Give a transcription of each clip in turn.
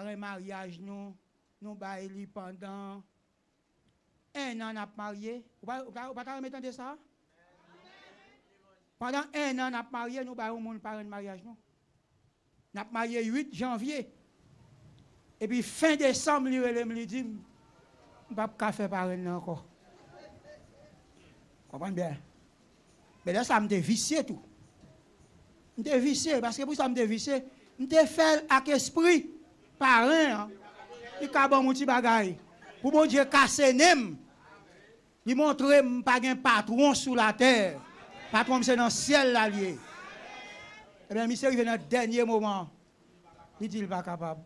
un mariage, nous baillons pendant 1 an, nous avons marié. Vous ne pouvez pas entendre ça? Pendant 1 an, nous avons marié, nous baillons mon parent de mariage. Nous avons marié 8 janvier. Et puis, fin décembre, il me dit, je ne peux pas faire parent encore. Vous comprenez bien? Mais là, ça me dévissé tout. Je me dévissé, parce que pour ça me dévissé, je me fait avec esprit, parent, il y a bon petit bagay. Pour mon Dieu casser nem, il montre que je n'ai pas un patron sous la terre. Patron, c'est dans le ciel là lié. Eh bien, monsieur, il vient dans le dernier moment. Il dit, il n'est pas capable.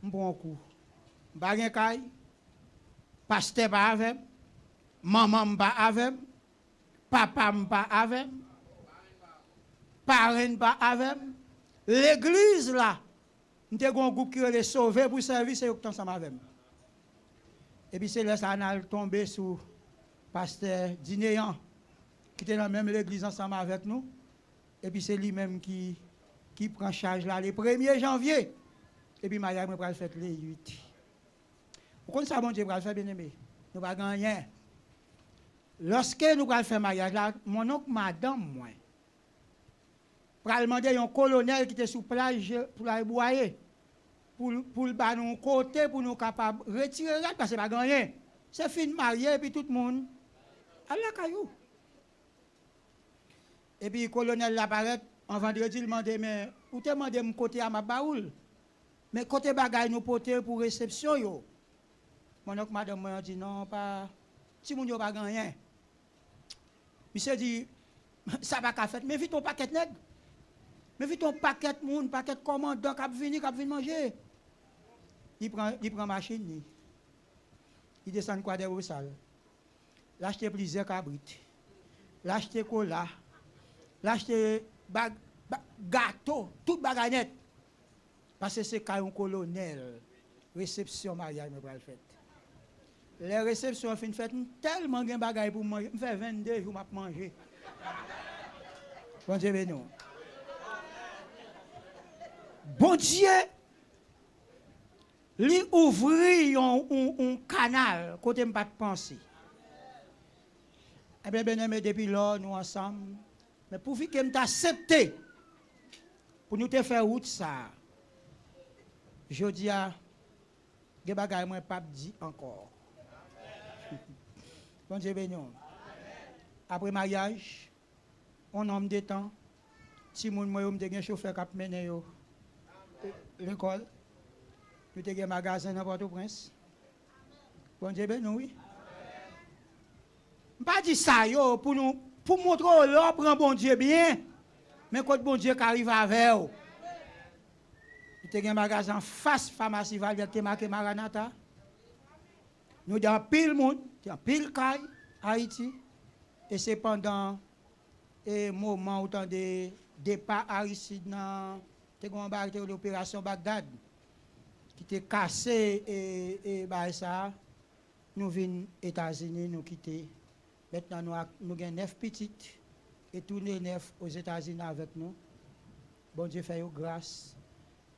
Je prends un coup. Je ne suis pas pasteur pas avec, maman pas avec, papa pas avec, parents pas avec. L'église là, nous avons un groupe qui est sauvé pour servir, c'est eux ensemble avec. Et puis c'est là ça a tombé sur pasteur Dinéan, qui était dans la même l'église ensemble avec nous. Et puis c'est lui-même qui prend charge là le 1er janvier. Et puis Maria me va faire les 8. Pourquoi ça, bon Dieu, va faire bien aimé? Nous ne pouvons rien. Lorsque nous allons faire mariage là, mon oncle, madame, moi, pour demander un colonel qui était sous plage pour la boyer, pour le bas nous côté, pour nous capables de retirer là, parce que pas rien. C'est fin marié, et puis tout le monde à la caillou. Et puis le colonel apparaît en vendredi, il demande, mais où te demande mon côté à ma baoule? Mais côté bagay nous porter pour réception yo. Mon oncle madame m'a dit non pas si moun yo pas rien. Monsieur dit ça va ka fait mais vite ton paquet nèg. Mais vite ton paquet moun, paquet commandant qui venir manger. Il prend machine il descend quoi des salle. L'acheter plusieurs cabrites. L'acheter cola. L'acheter gâteau, toute baganette. Parce que c'est un colonel, réception mariage me va le faire. Les réceptions fin fait tellement de bagaille pour manger, me fait 22 jours m'a manger. Bon Dieu béni. Bon Dieu lui ouvrir un canal côté me pas penser. Eh bien bien-aimé depuis là nous ensemble mais pour que me t'accepter pour nous te faire route ça. Je dis à des bagages moi pas dit encore. Bon Dieu béni. Après mariage, on homme de temps, si moun moi me te chauffeur qui mené yo l'école, nous te un magasin dans Port-au-Prince. Bon Dieu béni oui. Pas dit ça yo pour nous pour montrer là prend bon Dieu bien, mais quand bon Dieu qui arrive avec vous. Il y a un magasin face pharmacie Valverde qui marqué Maranatha. Nous avons pile monde, pile caille Haïti. Et c'est pendant le moment où de départ Aristide dans l'opération Bagdad qui était cassé et ça nous venons aux États-Unis nous quitter. Maintenant nous avons 9 petites et tous les 9 aux États-Unis avec nous. Bon Dieu fait grâce.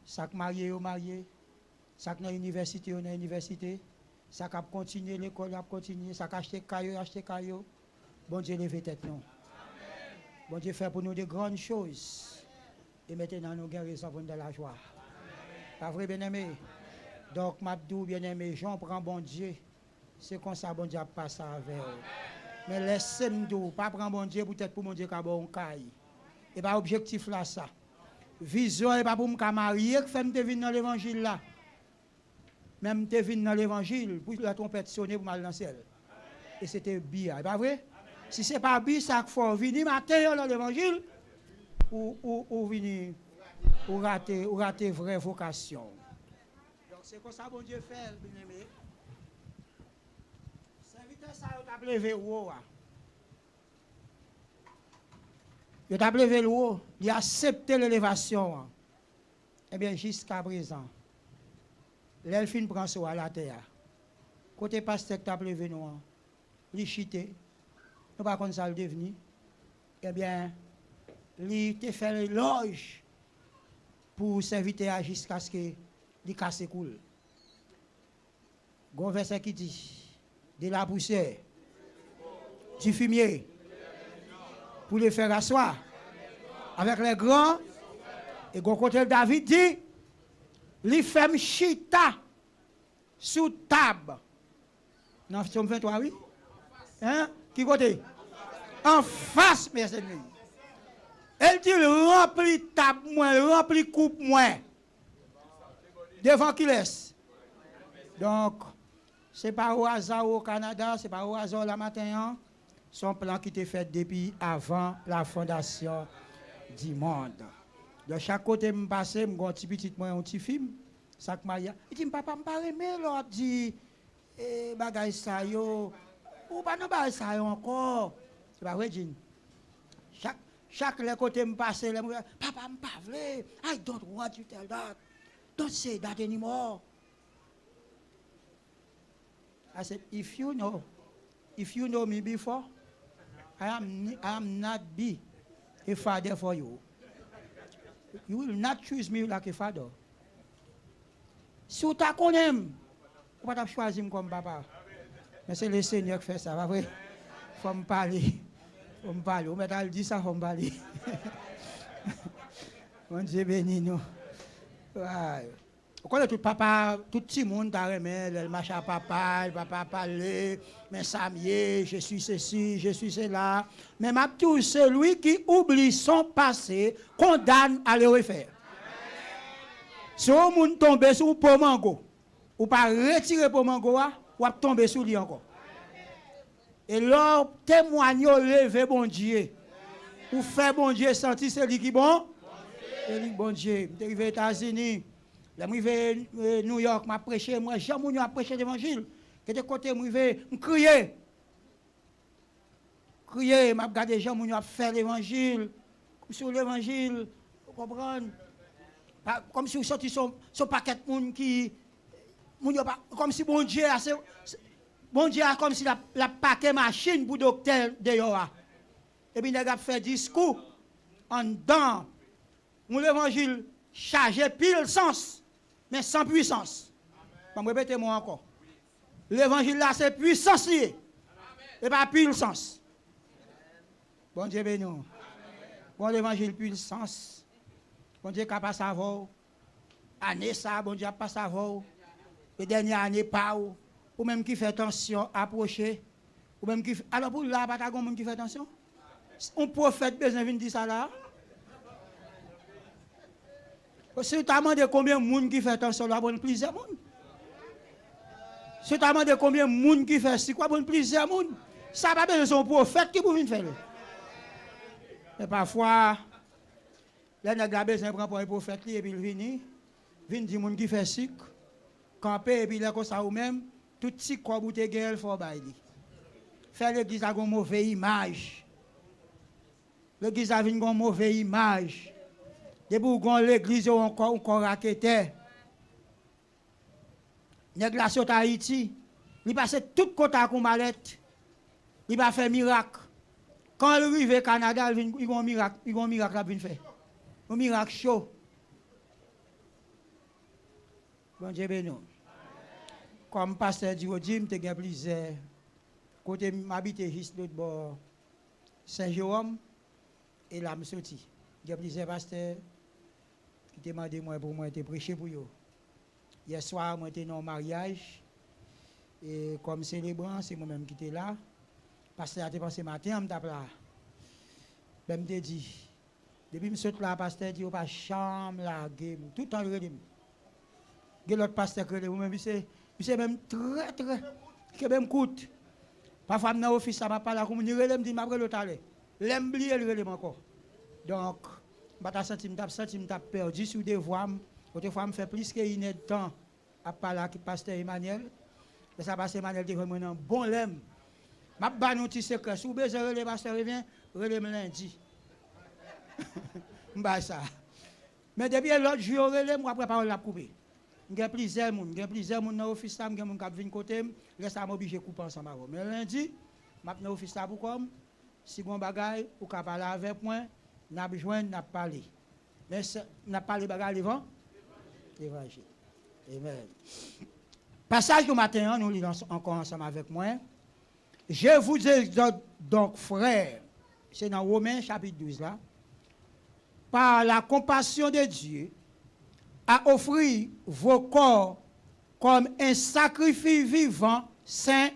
Chaque marié est marié, chaque université est université, chaque a continué l'école a continué, chaque acheté caillou. Bon Dieu lève tête nous. Bon Dieu fait pour nous de grandes choses. Et maintenant nous avons raison pour nous de la joie. Pas vrai bien-aimé? Donc m'abdou bien-aimé, Jean prend bon Dieu. C'est comme ça bon Dieu passe avec eux. Mais laissez-moi pas prendre bon Dieu peut-être pour mon Dieu qui a bon caille. Et pas objectif là ça. Vision n'est pas pour me marier que femme te venir dans l'évangile là. Même te venir dans l'évangile pour la trompette sonner pour mal dans le ciel. Et c'était bien, pas vrai? Si c'est pas bien ça qu'il faut venir matin dans l'évangile ou venir ou rater vraie vocation. Donc c'est comme ça bon Dieu fait bien aimé. Serviteur ça t'a levé haut. Il a levé le haut, il a accepté l'élévation. Eh bien, jusqu'à présent, l'elfine prend ça à la terre. Côté pasteur qui a levé nous, il chité, nous pas comme ça le devenir. Eh bien, il a fait l'éloge pour serviteur jusqu'à ce que il casse cool. Gon verset qui dit de la poussière, du fumier, pour les faire asseoir avec les grands. Et gon côté David dit, li fait chita sous table. Dans Psaume 23, oui. Hein? Qui côté? En face, mes ennemis. Elle dit, rempli table, moi, rempli coupe, moi. Devant qui laisse. Donc, ce n'est pas au hasard au Canada, ce n'est pas au hasard la matin. Hein? Son plan qui était fait depuis avant la fondation du monde. De chaque côté, je passe, je suis un petit moi, un petit film. Ça que Maria. Il dit, papa, je ne pas aimer l'autre dit, bagay ça yo. Ou pas non bagay ça yo encore. C'est pas vrai, Jean. Chaque le côté me passe, papa, me pas vrai. I don't want you to tell that. Don't say that anymore. I said, if you know me before, I am not be a father for you. You will not choose me like a father. Si tu connais, tu ne vas pas choisir comme papa. Mais c'est le Seigneur qui fait ça, pas vrai? Il faut me parler. Il faut me parler. On m'a dit ça, il faut me parler. Mon Dieu béni nous. Vous connaissez tout papa, tout petit monde t'a remis, le machin papa, le papa parler, mais ça mieux, je suis ceci, je suis cela. Mais ma tout celui qui oublie son passé condamne à le refaire. Si on monde tombe sur le pomango, ou pas retirer le pomango, ou tomber sur lui encore. Et là, témoigne, lever bon Dieu. Ou faire bon Dieu sentir c'est lui qui bon. C'est lui bon Dieu. Je suis arrivé aux États-Unis. Je suis arrivé à New York, je prêché. Moi, j'ai prêché l'évangile. De côté, je suis arrivé, je criais. Crier, je regarde les gens qui ont fait l'évangile. Sur l'évangile, vous comprenez? Comme si vous sortiez son paquet de monde qui. Comme si bon Dieu a comme si la paquet machine pour docteur dehors. Et puis, il a fait discours en dedans. Mon évangile chargé pile sens, mais sans puissance. Je vais répéter moi encore. L'évangile là, c'est puissance liée. Et pas pile sens. Bon Dieu béni. Bon l'évangile puissance. Bon Dieu n'a pas savoir. Année ça, bon Dieu n'a pas savoir. Les dernières années, pas ou même qui fait attention, approcher. Ou même qui. Alors pour là, pas de monde qui fait attention. Un prophète besoin de dire ça là. Si tu as demandé combien de monde qui fait attention là, bon plusieurs monde. Si tu as demandé combien de monde qui fait, c'est quoi bon plusieurs monde. Ça va pas besoin de son prophète qui peut venir faire. Mais parfois, les nègres ont besoin de prendre un prophète et puis il vient dire monde qui fait sick, camper et puis là comme ça ou même tout petit corps boute gueule faut bailler. Faire l'église a une mauvaise image. L'église a une mauvaise image. Depuis que l'église a encore raqueté. Nègre la saute à Haïti, il passe tout côté à mallette. Il va faire miracle. Quand il arrive au Canada, il va un miracle, là vient faire. Un miracle chaud. Bon Dieu béni. Comme pasteur Diodime, tu as plusieurs. Côté m'habiter juste l'autre bord Saint-Jérôme et là me sorti. Il y a plusieurs pasteurs qui demandé moi pour moi de prêcher pour eux. Hier soir, moi j'étais dans un mariage et comme célébrant, c'est moi-même qui étais là. Pasteur a passé matin, je suis là. Je me dit, depuis que je suis là, pasteur dit, pas chambre là, tout le temps je dis. L'autre pasteur que vous-même, c'est même très, qui même coûte. Parfois, dans l'office, ça ne va pas là, comme je me dis, je vais l'autre aller. L'aime oublier le relève encore. Donc, je me senti perdu sur des voies. Autrefois, je fais plus qu'une heure de temps à parler avec le pasteur Emmanuel. Et ça passe Emmanuel, c'est vraiment un bon lème. Je vais vous dire un secret. Si vous avez besoin de le pasteur revient, relève lundi. Je ça. Mais depuis l'autre jour, relève, je prépare la couper. Il y a plusieurs personnes dans l'office, il y a des gens qui viennent côté, là ça m'oblige à couper ensemble. Mais lundi, je vais dans l'office pour comme, si vous avez des choses, vous pouvez parler avec moi, nous avons besoin de parler. Mais nous avons parlé de bagages devant l'évangile. Amen. Passage du matin, nous lisons encore ensemble avec moi. Je vous exhorte donc, frères, c'est dans Romains chapitre 12 là, par la compassion de Dieu, à offrir vos corps comme un sacrifice vivant, saint,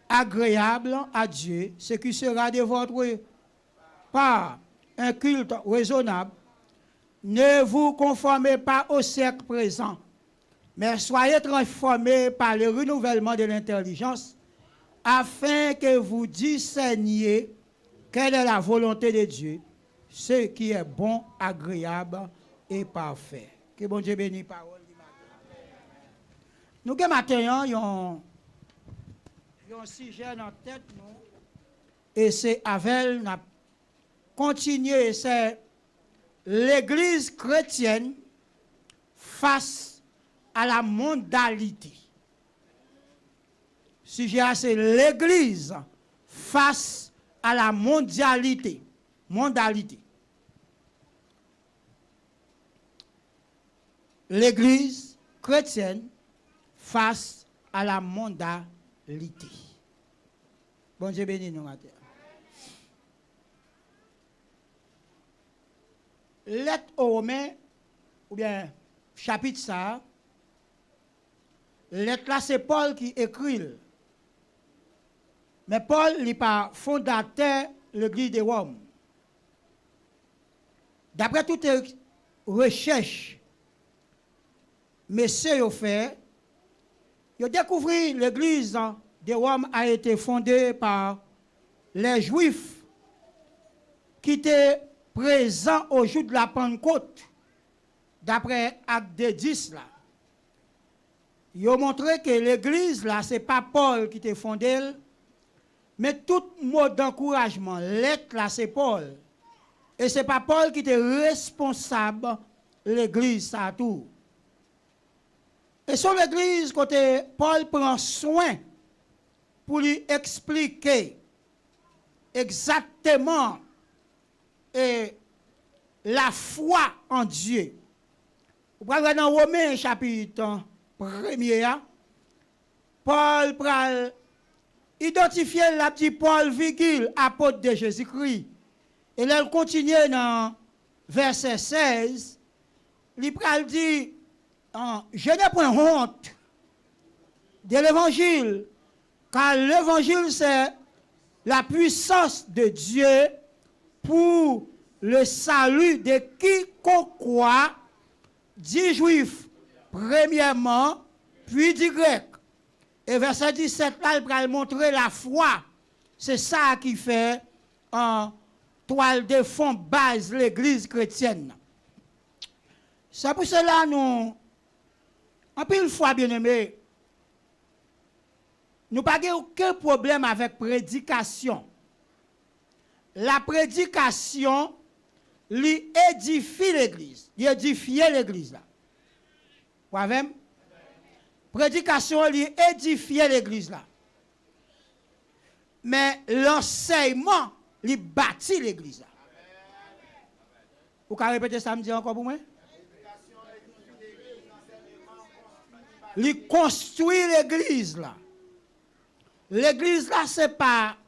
agréable à Dieu, ce qui sera de votre part un culte raisonnable. Ne vous conformez pas au siècle présent, mais soyez transformés par le renouvellement de l'intelligence, afin que vous discerniez quelle est la volonté de Dieu, ce qui est bon, agréable et parfait. Que bon Dieu bénisse la parole du matin. Nous, ce matin, il y a un sujet dans la tête, nous, et c'est avec nous continuer, c'est l'Église chrétienne face à la mondialité. Sujet, c'est l'Église face à la mondialité. L'Église chrétienne face à la mondialité. Bon Dieu bénisse nous matin. Lettre aux Romains, ou bien chapitre ça, lettre là c'est Paul qui écrit. Mais Paul n'est pas fondateur de l'église de Rome. D'après toutes les recherches, messieurs ont fait, ils ont découvert que l'église de Rome a été fondée par les Juifs qui étaient présents au jour de la Pentecôte, d'après Acte 10 là. Ils ont montré que l'église là, ce n'est pas Paul qui était fondé, mais tout mot d'encouragement, lettre là, c'est Paul. Et ce n'est pas Paul qui était responsable de l'église, ça tout. Et sur l'église, côté Paul prend soin pour lui expliquer exactement la foi en Dieu. Vous prenez dans Romains chapitre 1er, Paul pral identifier la petite Paul, apôtre de Jésus-Christ. Et là, il continue dans verset 16. Il pral dit, je n'ai point honte de l'évangile, car l'évangile c'est la puissance de Dieu pour le salut de quiconque croit, dit juif premièrement, puis dit grec. Et verset 17, là, il va montrer la foi. C'est ça qui fait en toile de fond base l'église chrétienne. C'est pour cela nous, en pile fois, bien aimé, nous n'avons aucun problème avec prédication. La prédication, lui édifie l'église. Il édifie l'église là. Vous voyez? Prédication, lui édifie l'église là. Mais l'enseignement, lui bâtit l'église là. Vous pouvez répéter ça, me dire encore pour moi? Lui construit l'église là. L'église là, c'est pas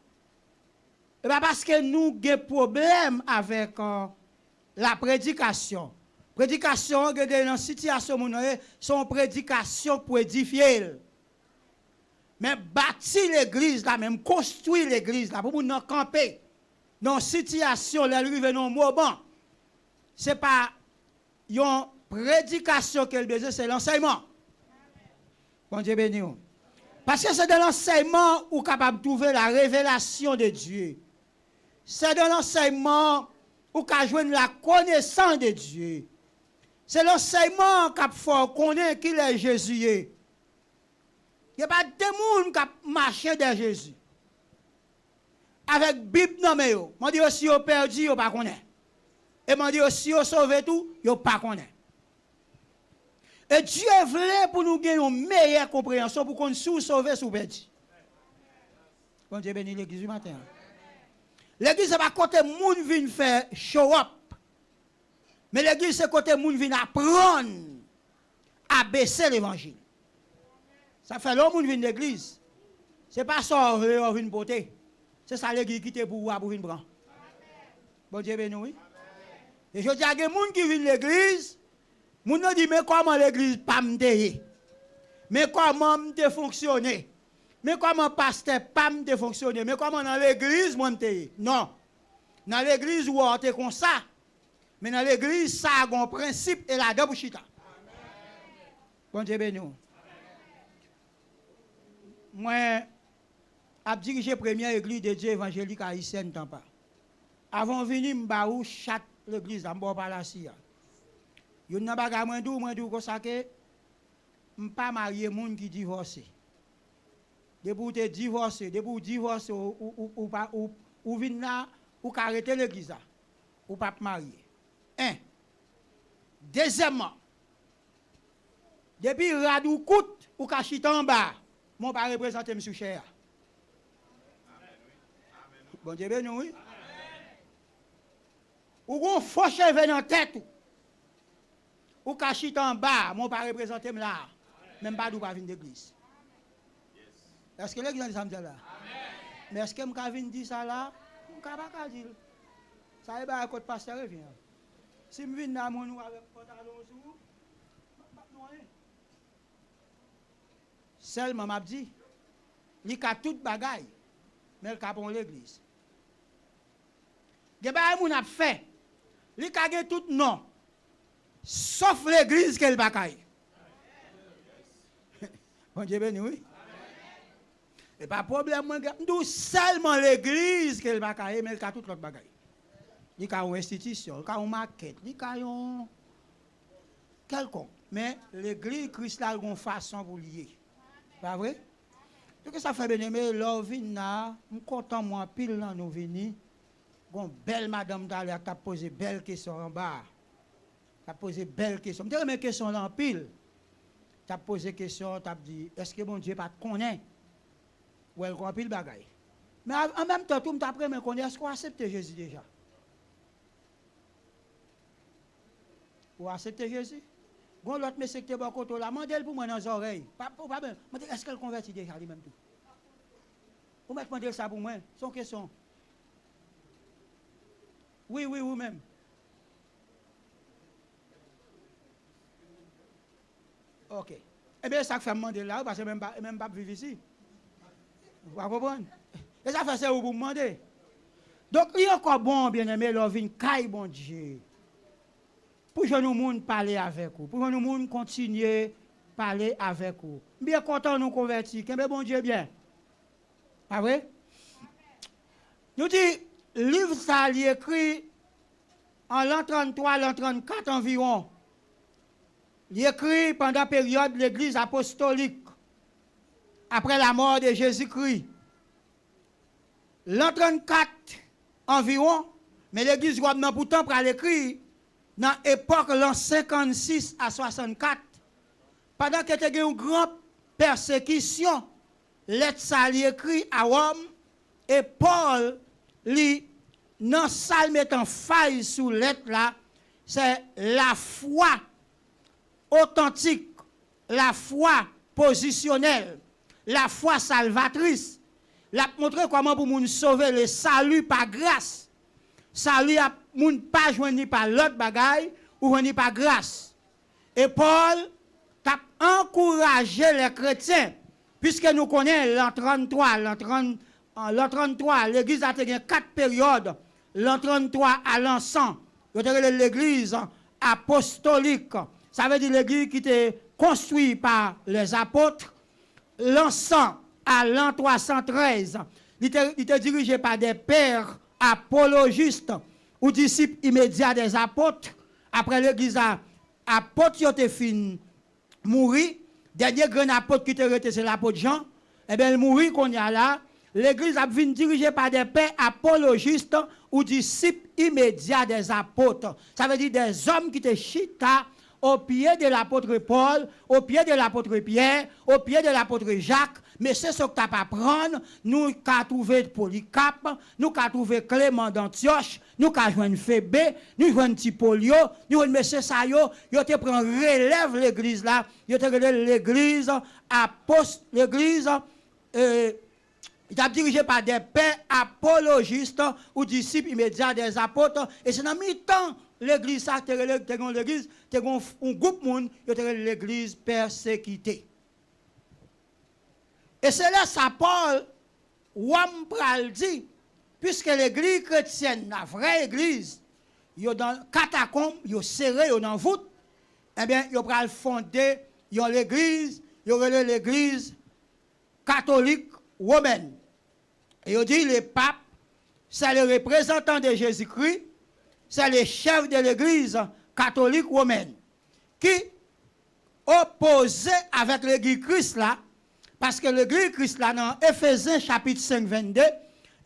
parce que nous avons problème avec la prédication. Prédication, dans la situation, son prédication pour édifier. Mais bâtir l'église là, même construire l'église là, pour nous camper dans une situation, là, lui dans un moment. Ce n'est pas une prédication qu'elle besoin, c'est l'enseignement. Bon Dieu béni. Parce que c'est dans l'enseignement où capable de trouver la révélation de Dieu. C'est dans l'enseignement où qu'a joindre la connaissance de Dieu. C'est l'enseignement qu'a faut connaître qui est Jésus. Il n'y a pas de monde qui marche de Jésus. Avec Bible non mais yo. Moi dit si yo perdu yo pas connaît. Et moi dit si yo sauvé tout, yo pas connaît. Et Dieu voulait pour nous gagner une meilleure compréhension pour qu'on soit sauvé sous perdu. Bon Dieu bénit l'église du matin. L'église c'est pas côté moun vient faire show up. Mais l'église c'est côté moun vient apprendre abaisser l'évangile. Ça fait l'homme qui vient de l'église. Ce n'est pas ça on vient porter. C'est ça l'église qui est pour vous, pour venir prendre. Bon Dieu béni, oui. Et je dis à des gens qui viennent de l'église, les gens disent, mais comment l'église pas me payer? Mais comment me fonctionner? Mais comment pasteur pas me fonctionner? Mais comment dans l'église moi me payer? Non. Dans l'église où on est comme ça. Mais dans l'église, ça a un principe et la double chita. Bon Dieu béni. Moi, j'ai dirigé la première église de Dieu évangélique haïtienne Tampa. Avant de venir, je suis chaque l'église, je suis pas là. Je ne suis pas comme ça que je ne suis pas marié gens qui divorcé. Depuis que tu divorcé, ou venir là, ou arrêter l'église, ou pas marié. Un. Deuxièmement, depuis Radou Kout, ou Kachit en bas, mon pas représenter M. Cher. Bon Dieu béni, oui. Ou qu'on fauche dans la tête, ou Kachit en bas, mon pas représenter là. Même pas d'où pas venir d'église. Est-ce que l'église a dit ça là? Mais est-ce que je vais dire ça là? Je ne peux pas dire. Ça va être un pasteur revient. Si je viens dans mon avec pantalon sous, seulement m'a dit, il a tout bagaille, mais il a pour l'église. Il y a fait, il a tout non, sauf l'église qu'elle bagaille. Bon Dieu béni, oui. Et pas de problème, nous seulement l'église qu'elle bagaille, mais il a tout l'autre bagaille. Il y a une institution, il y a une maquette, il y a une quelconque. Mais l'église, Christ a une façon pour lier. Pas vrai? Donc ça fait bien aimer, là, je suis content, moi, pile, là, nous venons. Une belle madame d'aller, qui a posé belle question en bas. Qui a posé belle question. Je me question là en pile. Tu as posé question, tu as dit, est-ce que mon Dieu pas te connaît? Ou elle comprend pile bagaille. Mais en même temps, tout le monde après me connaît, est-ce qu'on accepte Jésus déjà? Ou accepter Jésus? Quand l'autre monsieur qui est bon côté là, mandez pour moi dans les oreilles. Pas bien. Est-ce qu'elle convertit déjà lui-même tout? Vous mettez demander ça pour moi, c'est une question. Oui, vous-même. Ok. Eh bien, ça fait demander là, parce que même pas vivre ici. Vous comprenez? Et ça fait ça pour demander. Donc, il est encore bon, bien aimé, l'on vient caille, bon Dieu. Pour que nous monde parler avec vous, pour que nous monde continuer à parler avec vous. Bien content de nous convertir, que bon Dieu bien. Pas vrai? Nous dit, livre ça, il écrit en l'an 33, l'an 34 environ. Il écrit pendant la période de l'église apostolique, après la mort de Jésus-Christ. L'an 34 environ, mais l'église romaine pourtant pour l'écrire, dans l'époque l'an 56 à 64, pendant que tu as une grande persécution, lettre ça écrit à Rome, et Paul lit, dans salle mettant faille sous lettre là, c'est la foi authentique, la foi positionnelle, la foi salvatrice. La montrer comment pour nous sauver le salut par grâce. Salut à moun pas joindre par l'autre bagaille ou joindre par grâce. Et Paul t'a encouragé les chrétiens puisque nous connaissons l'an 33, l'an 33, l'église a tenu 4 périodes. L'an 33 à l'an 100, l'église apostolique. Ça veut dire l'église qui était construite par les apôtres. L'an 100 à l'an 313, il était dirigé par des pères apologistes ou disciples immédiats des apôtres. Après l'église apôtre était fini mourir. Dernier grand apôtre qui était resté, c'est l'apôtre Jean. Eh bien, il mourit qu'on y a là. L'église a été dirigée par des pères apologistes ou disciples immédiats des apôtres. Ça veut dire des hommes qui étaient chita au pied de l'apôtre Paul, au pied de l'apôtre Pierre, au pied de l'apôtre Jacques, Mais c'est ce que tu n'as pas prendre. Nous avons trouvé Polycarpe, nous avons trouvé Clément d'Antioche, nous avons joué Phébé, nous avons Tipolio, nous avons M. Sayo, ils ont pris relève l'église là, ils ont l'église apôtre, l'église. Il a dirigé par des pères apologistes ou disciples immédiats des apôtres. Et c'est dans le temps, l'église, ça, l'église, un groupe de monde, l'église persécutée. Et c'est là ça Paul, Wampral dit, puisque l'église chrétienne, la vraie église, il est dans le catacombe, il est serré, il est dans la voûte, eh bien, il va fonder l'église, il y aurait l'église catholique romaine. Et il dit les papes, c'est les représentants de Jésus-Christ, c'est les chefs de l'église catholique romaine qui opposaient avec l'église Christ là, parce que l'église Christ là, dans Éphésiens chapitre 5, 22,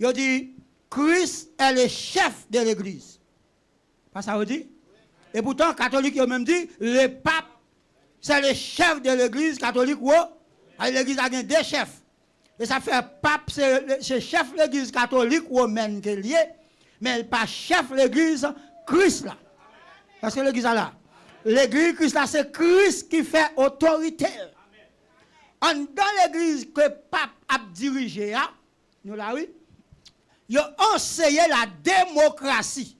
il dit Christ est le chef de l'église. Pas ça vous dit? Et pourtant, catholique, il même dit le pape, c'est le chef de l'église catholique. L'église a deux chefs. Et ça fait pape, c'est chef de l'église catholique romaine qui est lié, mais pas chef de l'église Christ là. Parce que l'église là, l'église Christ là, c'est Christ qui fait autorité. Dans l'église que pape a dirigé, nous là oui, il a enseigné la démocratie.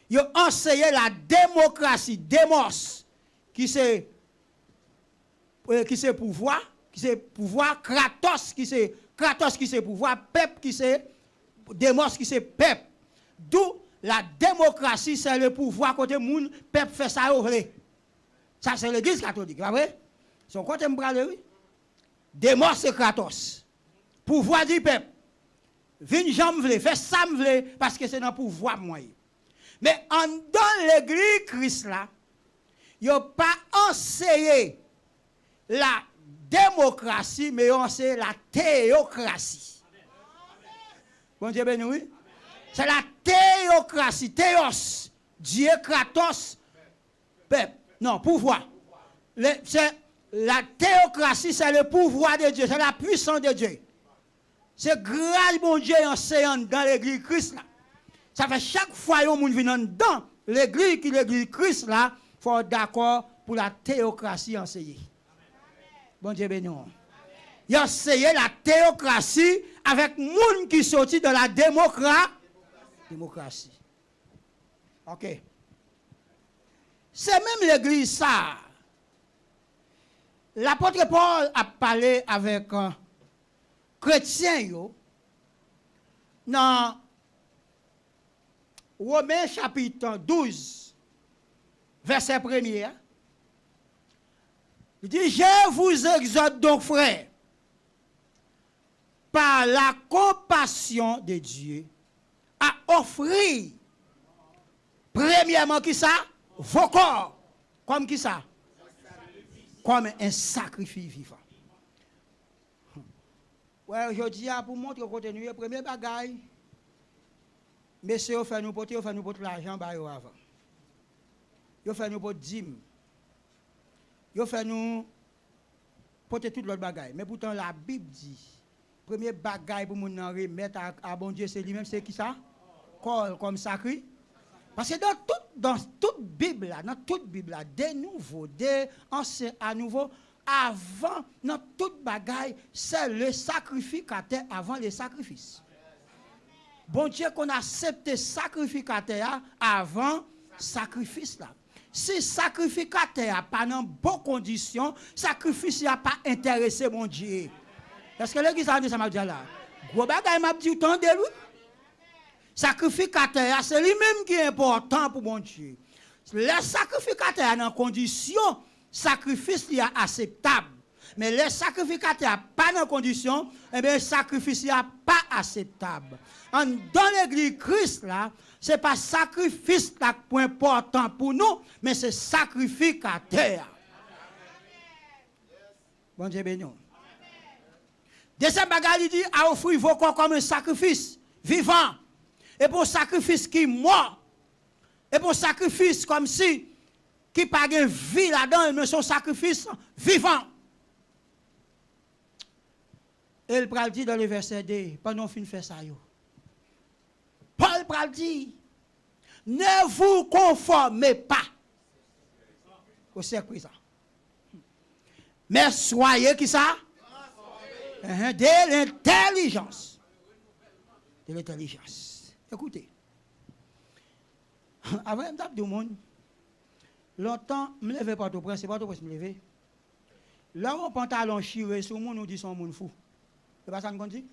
Il a enseigné la démocratie, démos, qui c'est pouvoir. Qui c'est pouvoir, Kratos qui c'est pouvoir, peuple qui c'est démos qui c'est peuple. D'où la démocratie, c'est le pouvoir côté moun, peuple fait ça au vrai. Ça c'est l'église catholique, pas vrai? Son côté m'brale oui. Démos c'est Kratos. Pouvoir du peuple. Vin jambe vle, fait ça m'vle parce que c'est dans pouvoir moi. Mais en dans l'église Christ là, il a pas enseigné la démocratie, mais c'est la théocratie. Bon Dieu béni, oui. C'est la théocratie, théos, Dieu, Kratos, peuple. Non, pouvoir. La théocratie, c'est le pouvoir de Dieu, c'est la puissance de Dieu. C'est grâce, bon Dieu, enseignant dans l'église Christ là. Ça fait chaque fois que vous venez dans l'église Christ là, il faut être d'accord pour la théocratie enseignée. Bon Dieu béni. Il a enseigné la théocratie avec monde qui sortit de la démocratie. OK. C'est même l'église ça. L'apôtre Paul a parlé avec chrétiens dans Romains chapitre 12, verset 1er. Il dit, je vous exhorte donc, frères, par la compassion de Dieu, à offrir, premièrement, qui ça? Vos corps. Comme qui ça? Comme un sacrifice vivant. Ouais, aujourd'hui, pour montrer au côté nous, premier bagaille, messieurs, fait nous porter l'argent avant. Ils fait nous porter 10. Ils fait nous porter toute l'autre bagaille. Mais pourtant, la Bible dit, premier bagaille pour nous remettre à bon Dieu, c'est lui-même, c'est qui ça? Corps comme sacré. Parce que dans toute Bible, de nouveau, à nouveau, avant, dans toute bagaille, c'est le sacrificateur avant le sacrifice. Bon Dieu qu'on accepte sacrificateur avant sacrifice là. Si sacrificateur n'a pas dans bonnes conditions, sacrifice n'a pas intéressé mon Dieu. Est-ce que l'église a dit ça m'a dit là? Gros bagaille m'a dit autant de lui. Sacrificateur, c'est lui-même qui est important pour mon Dieu. Le sacrificateur dans condition, sacrifice est acceptable. Mais le sacrificateur pas dans condition, eh bien, le sacrifice n'est pas acceptable. Dans l'église Christ, là, ce n'est pas sacrifice qui est important pour nous, mais c'est sacrificateur. Bon Dieu béni. Deuxième bagage, il dit, à offrir vos corps comme un sacrifice vivant. Et pour sacrifice qui mort. Et pour sacrifice comme si, qui n'a pas de vie là-dedans, mais son sacrifice vivant. Et il pral dit dans le verset 2, pendant fin fait ça yo. Paul pral dit, ne vous conformez pas au siècle présent. Mais soyez qui ça? De l'intelligence. De l'intelligence. Écoutez. Avant de me dire monde, longtemps, je me levais pas au prince, c'est pas au prince me lever. Là, on pantalon chiré sur monde, on dit son monde fou. C'est pas ça qu'on dit?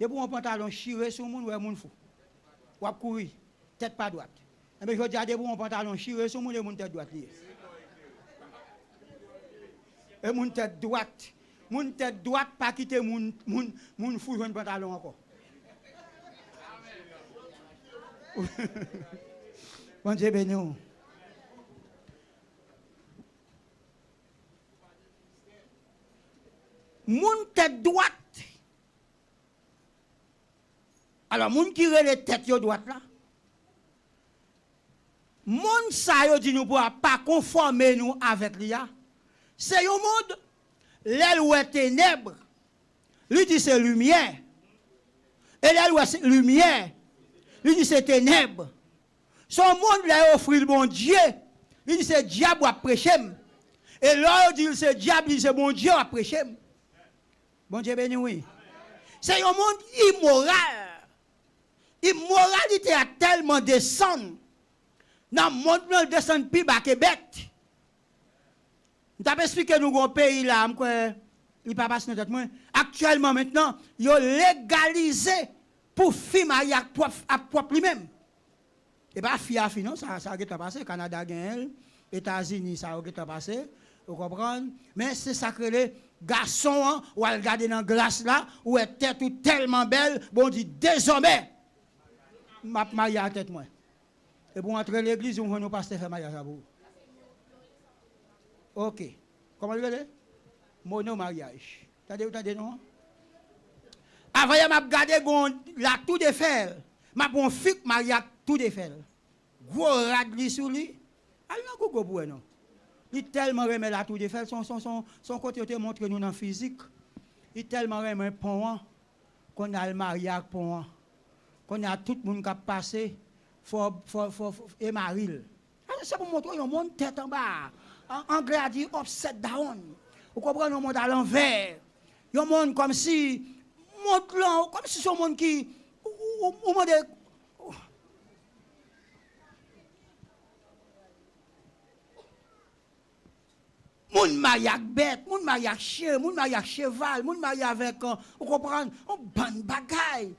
Et pour un pantalon chiré sur monde, on monde fou. Ou à courir, tête pas droite. Mais je dis à pour un pantalon chiré sur monde, on tête droite. Et mon tête droite. Mon tête droite pas quitter mon fou joindre pantalon encore. Bon Dieu béni. Mon tête droite. Alors moun qui relè tête yo droite là. Moun sa yo dit nous pour pas conformer nous avec l'IA. C'est un monde, l'aile ou est ténèbres, lui dit c'est lumière. Et l'aile ou est lumière, lui dit c'est ténèbres. Son monde l'a offert le bon Dieu, lui dit c'est diable à prêcher. Et là, il dit c'est diable, il dit c'est bon Dieu à prêcher. Bon Dieu béni, oui. C'est un monde immoral. Immoralité a tellement descendu. Dans le monde, il descend plus bas que bête. Je t'ai expliqué nous un pays là, il pas passer notre tête. Actuellement maintenant, ils ont légalisé pour faire mariage à propre lui-même. Et pas faire non, ça a été passé, Canada gagne, États-Unis ça a été passé, vous comprenez? Mais c'est sacré les garçons ou à regarder dans la glace là, où est tête tellement belle, bon dit désormais m'a marié à tête moi. Et pour entrer l'église, on va nous passer faire mariage à vous. OK. Comment vous voulez? Mono mariage. T'as non? Avant, je m'a regardé la tour de fer. M'a bon fic mariage tout de fer. Gros radli sur lui. Alors non pour non. Il tellement remet la tour de fer son côté te montre nous dans physique. Il tellement remet pont qu'on a le mariage pont. Qu'on a tout le monde qui a passé et maril. C'est pour montrer un monde tête en bas. En anglais a dit upside down. Vous comprenez un monde à l'envers. Un monde comme si c'est un monde qui au monde moun marié avec bête, moun marié avec chien, moun marié avec cheval, moun marié avec vous comprenez un bon bagaille.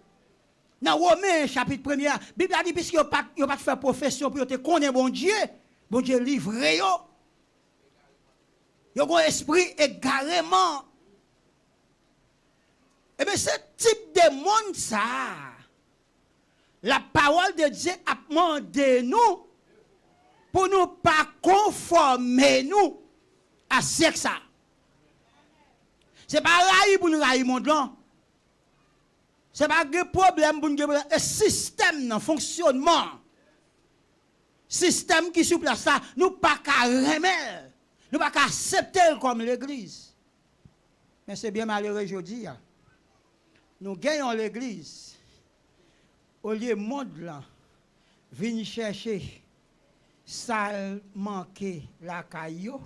Dans Romains chapitre 1er, la Bible a dit puisque vous pas faire profession pour te connaître bon Dieu livré yo. Yo un esprit égarément. Et bien ce type de monde ça, la parole de Dieu a demandé nous pour nous pas conformer nous à ce que ça. C'est pas raï pour nous raï monde là. C'est pas un problème pour nous un système dans fonctionnement. Système qui sous place ça, nous pas qu'à remettre, nous pas qu'à accepter comme l'église. Mais c'est bien malheureux aujourd'hui. Nous gagnons l'église. Au lieu de monde là, venir chercher ça manquer la caillou.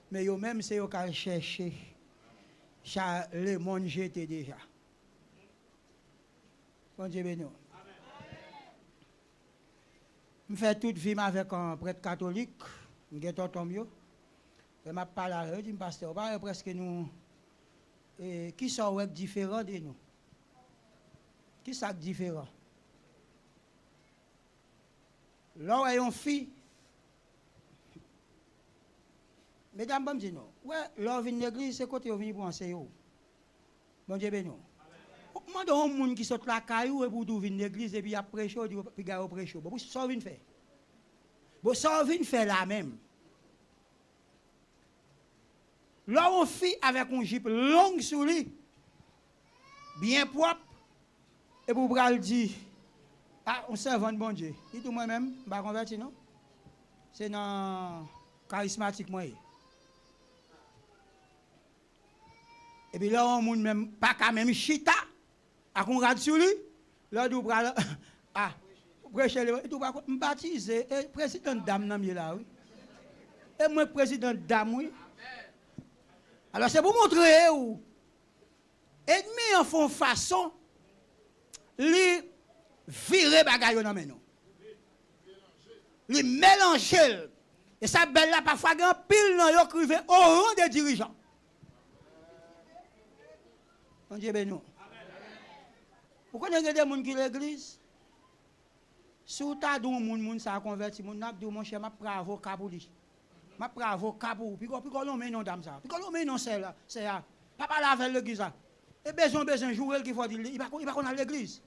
Mais yo même c'est yo qui chercher le monde jeté déjà. Bon Dieu béni. Je fais toute vie avec un prêtre catholique, je suis tonton mieux. Je m'a parlé à eux, je me pasteur, presque nous qui sont différents de nous. Qui sont différents? Là où il y a une fille, mesdames, bon Dieu, non. Ouais, là où vient l'église, c'est côté où vient pour enseigner. Bon Dieu béni. Moi, dans un monde qui sort la caillou et pour venir l'église et puis après chaud, puis gars après chaud. Bon, ça vient faire. Bon, ça vient faire la même. Là, on fait avec un jupe longue sur lui, bien propre, et pour le dire, ah, on servant de bon Dieu. Et tout moi-même, je ne vais pas convertir, non? C'est dans charismatique, moi. Et puis là, on ne même pas quand même chita, à qu'on regarde sur lui, là, nous prenons, ah, prêcher le, tout va baptiser, et président dame, nan là, oui. Et moi, président dame, oui. Alors, c'est pour montrer où, ennemis en font façon, li virer bagaille dans nous. Li mélanger. Et ça, belle là, parfois, il y a pile dans yo crivé au rang des dirigeants. Bon Dieu béni. Vous connaissez des gens qui l'église? Si vous avez des gens qui sont convertis, vous avez dit, mon cher, je prends avocat pour lui. Je prends avocat pour lui. Puis quand on met non dame ça. Puis quand on met non celle-là, c'est là. Papa là avec l'église. Et besoin jouer qu'il faut dire, il va qu'on a l'église.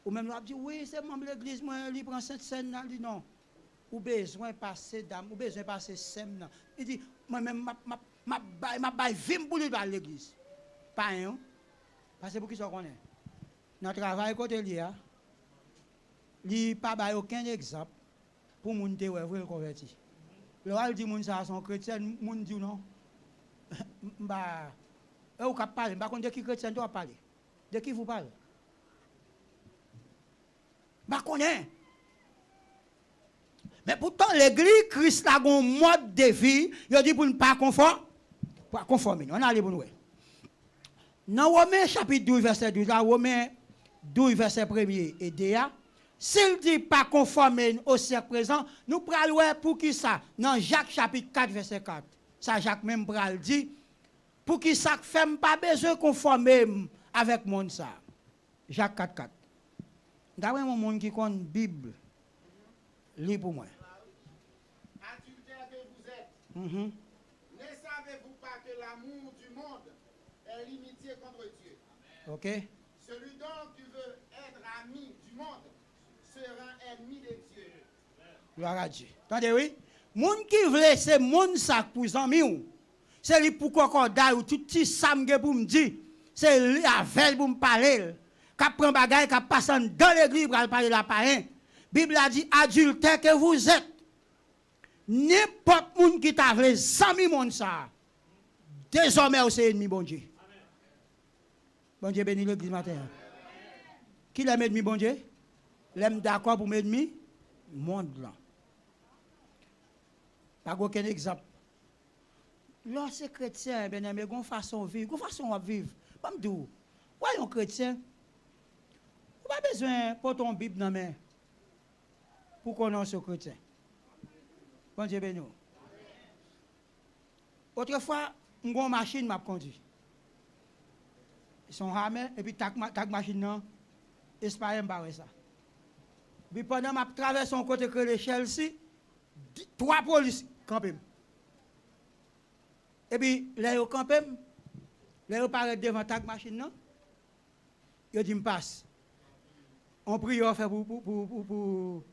Ou même là, dit, oui, c'est membre de l'église, moi, il prend cette scène, il dit non. Ou besoin passer dame, ou besoin passer sem. Il dit, moi-même, ma baille vim pour lui à l'église. Pas un. Parce que pour qui ça connaît. Notre travail côté lié, il n'a pas aucun exemple pour moun te vrai converti. Le roi dit moun ça sont chrétiens, moun dit non. Bah ou cap parler, pas de qui chrétien doit parler. De qui vous parle? Bah connaît. Mais pourtant l'église Christ a un mode de vie, il dit pour ne pas conformer. On allait pour nous. Dans Romains chapitre 12 verset 12, dans Romains 12 verset 1er et 2, s'il dit pas conformer au siècle présent, nous prenons pour qui ça? Dans Jacques chapitre 4 verset 4. Ça Jacques même pral dit pour qui ça fait pas besoin conformer avec monde ça. Jacques 4 4. D'après mon monde qui connaît Bible, lis pour moi. Adultère que vous êtes. Ne savez-vous pas que l'amour du monde est l'imitié contre Dieu? OK. Celui donc qui veut être ami du monde sera ennemi de Dieu. Gloire à Dieu. Attendez, oui. Moun qui veut, c'est moun ça pour amis. C'est lui pour concordat ou tout petit samge pour me dire. C'est lui avec pour me parler. Qui prend bagaille, qui passe dans l'église pour parler la païen. Bible a dit adultère que vous êtes. N'importe moun qui t'a voulu amis moun ça. Désormais c'est ennemi bon Dieu. Bon Dieu béni l'église matin. Qui l'aime ennemi bon Dieu? L'aime d'accord pour m'ennemi monde là. Pas aucun exemple. Lorsque chrétien, bien aimé, une façon de vivre, une façon de vivre. Pas me dire, voyons chrétien, vous pas besoin pour ton Bible dans main pour connaître ce chrétien. Bon Dieu béni. Autrefois, une machine m'a conduit. Ils sont ramés et puis tac machine non, Espagne m'a ça. Puis pendant m'a traversé son côté que le Chelsea, 3 polices campés. Et puis, là, ils campent, là, ils paraissent devant ta machine, non? Ils disent, passe. On prie, on fait pour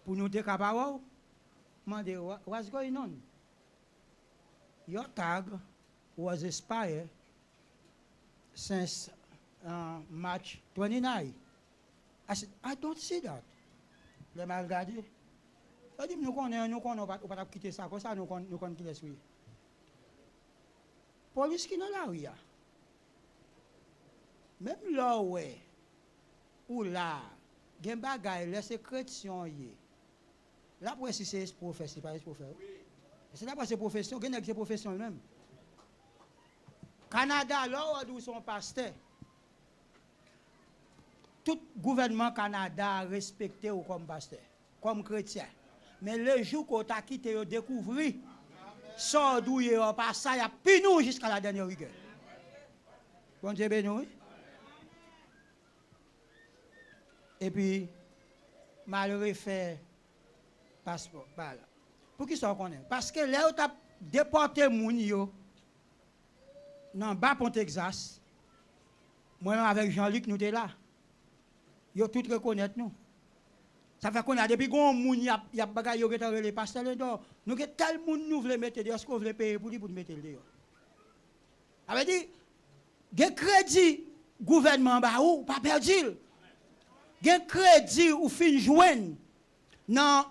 nous décaparer. Je dis, what's going on? Your tag was expired since March 29. I said, I don't see that. Je m'ai regardé. Je dis, nous ne pas quitter ça, comme ça, nous connaissons qui est. Police qui est là, oui. Même là, ouais, ou là, il y a des bagages, les chrétiens, là, pour si c'est professeur, pas professeur. C'est là pour ces professions, il y a des professions même. Canada, là où sont pasteurs, tout gouvernement Canada a respecté comme pasteur, comme chrétien. Mais le jour qu'on t'a quitté, on découvert, sort d'où il a passé, il y a pinou jusqu'à la dernière rigueur. Bon Dieu béni. Et puis, malheureux fait passeport. Voilà. Pour qui ça connaît? Parce que là où tu as déporté moun yo, dans bas Pont Texas, moi avec Jean-Luc, nous étions là. Yo tout reconnaître nous. Ça fait qu'on a depuis qu'on moun y a bagay yo retare les pasteurs là. Nous que tel moun nous veut mettre est-ce qu'on veut payer pour lui pour mettre dehors. Ça veut dire gen crédit gouvernement ba ou pas perdu. Gen crédit ou fin joindre dans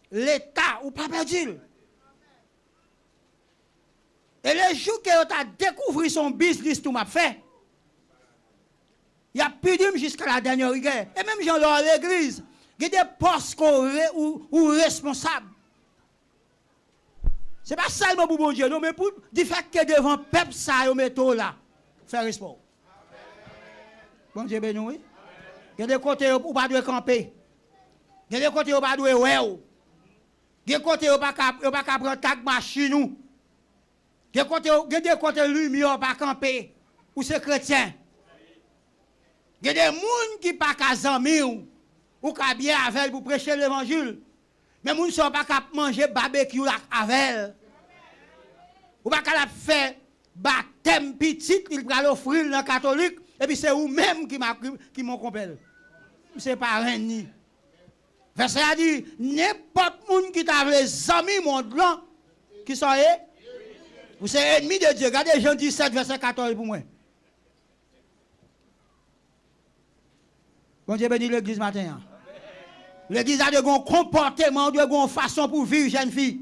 l'état ou pas perdu. Et le jour que tu as découvert son business, tout m'a fait. Il y a plus d'hommes jusqu'à la dernière rigueur. Et même gens dans l'église, il y a des postes ou responsables. Ce n'est pas seulement pour bon Dieu, non, mais pour du fait que devant le peuple, ça y est là. Faire respect. Bon Dieu béni, oui. Il y a des côtés où pas de camper. Il y a des côtés où pas de ouais. Il y a des côtés où pas de prendre tag machine. Il y a des côtés où lumière pas camper. Ou c'est chrétien. Il y a des gens qui pas qu'à zami ou qu'à bien avec pour prêcher l'évangile. Mais les gens ne sont pas qu'à manger barbecue avec. Ou pas qu'à faire baptême petit, il va l'offrir dans le catholique. Et puis c'est vous-même qui m'ont compris. C'est pas rien ni. Verset a dit, n'importe qui qui t'a les amis monde là, qui sont vous êtes ennemis de Dieu. Regardez Jean 17, verset 14 pour moi. Bon Dieu bénit l'église matin. L'église a de bon comportement, de bonne façon pour vivre, jeune fille.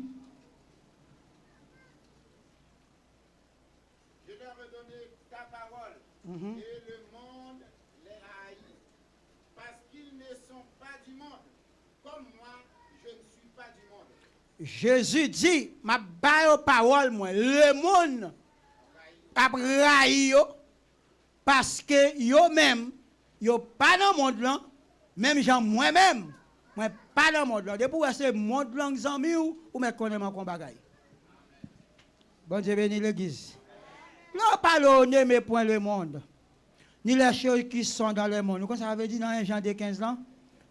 Je leur ai donné ta parole, et le monde les haït, parce qu'ils ne sont pas du monde, comme moi, je ne suis pas du monde. Jésus dit, ma baille parole, moi, le monde a raï parce que yo même, yo pas dans le monde là, même gens moi-même, moi pas dans le monde là. Depuis c'est monde là, amis ou me connaît mon bagaille. Bon Dieu béni l'église. Non, pas le n'aimez point le monde, ni les choses qui sont dans le monde. Comme ça veut dire dans 1 Jean de 15 ans,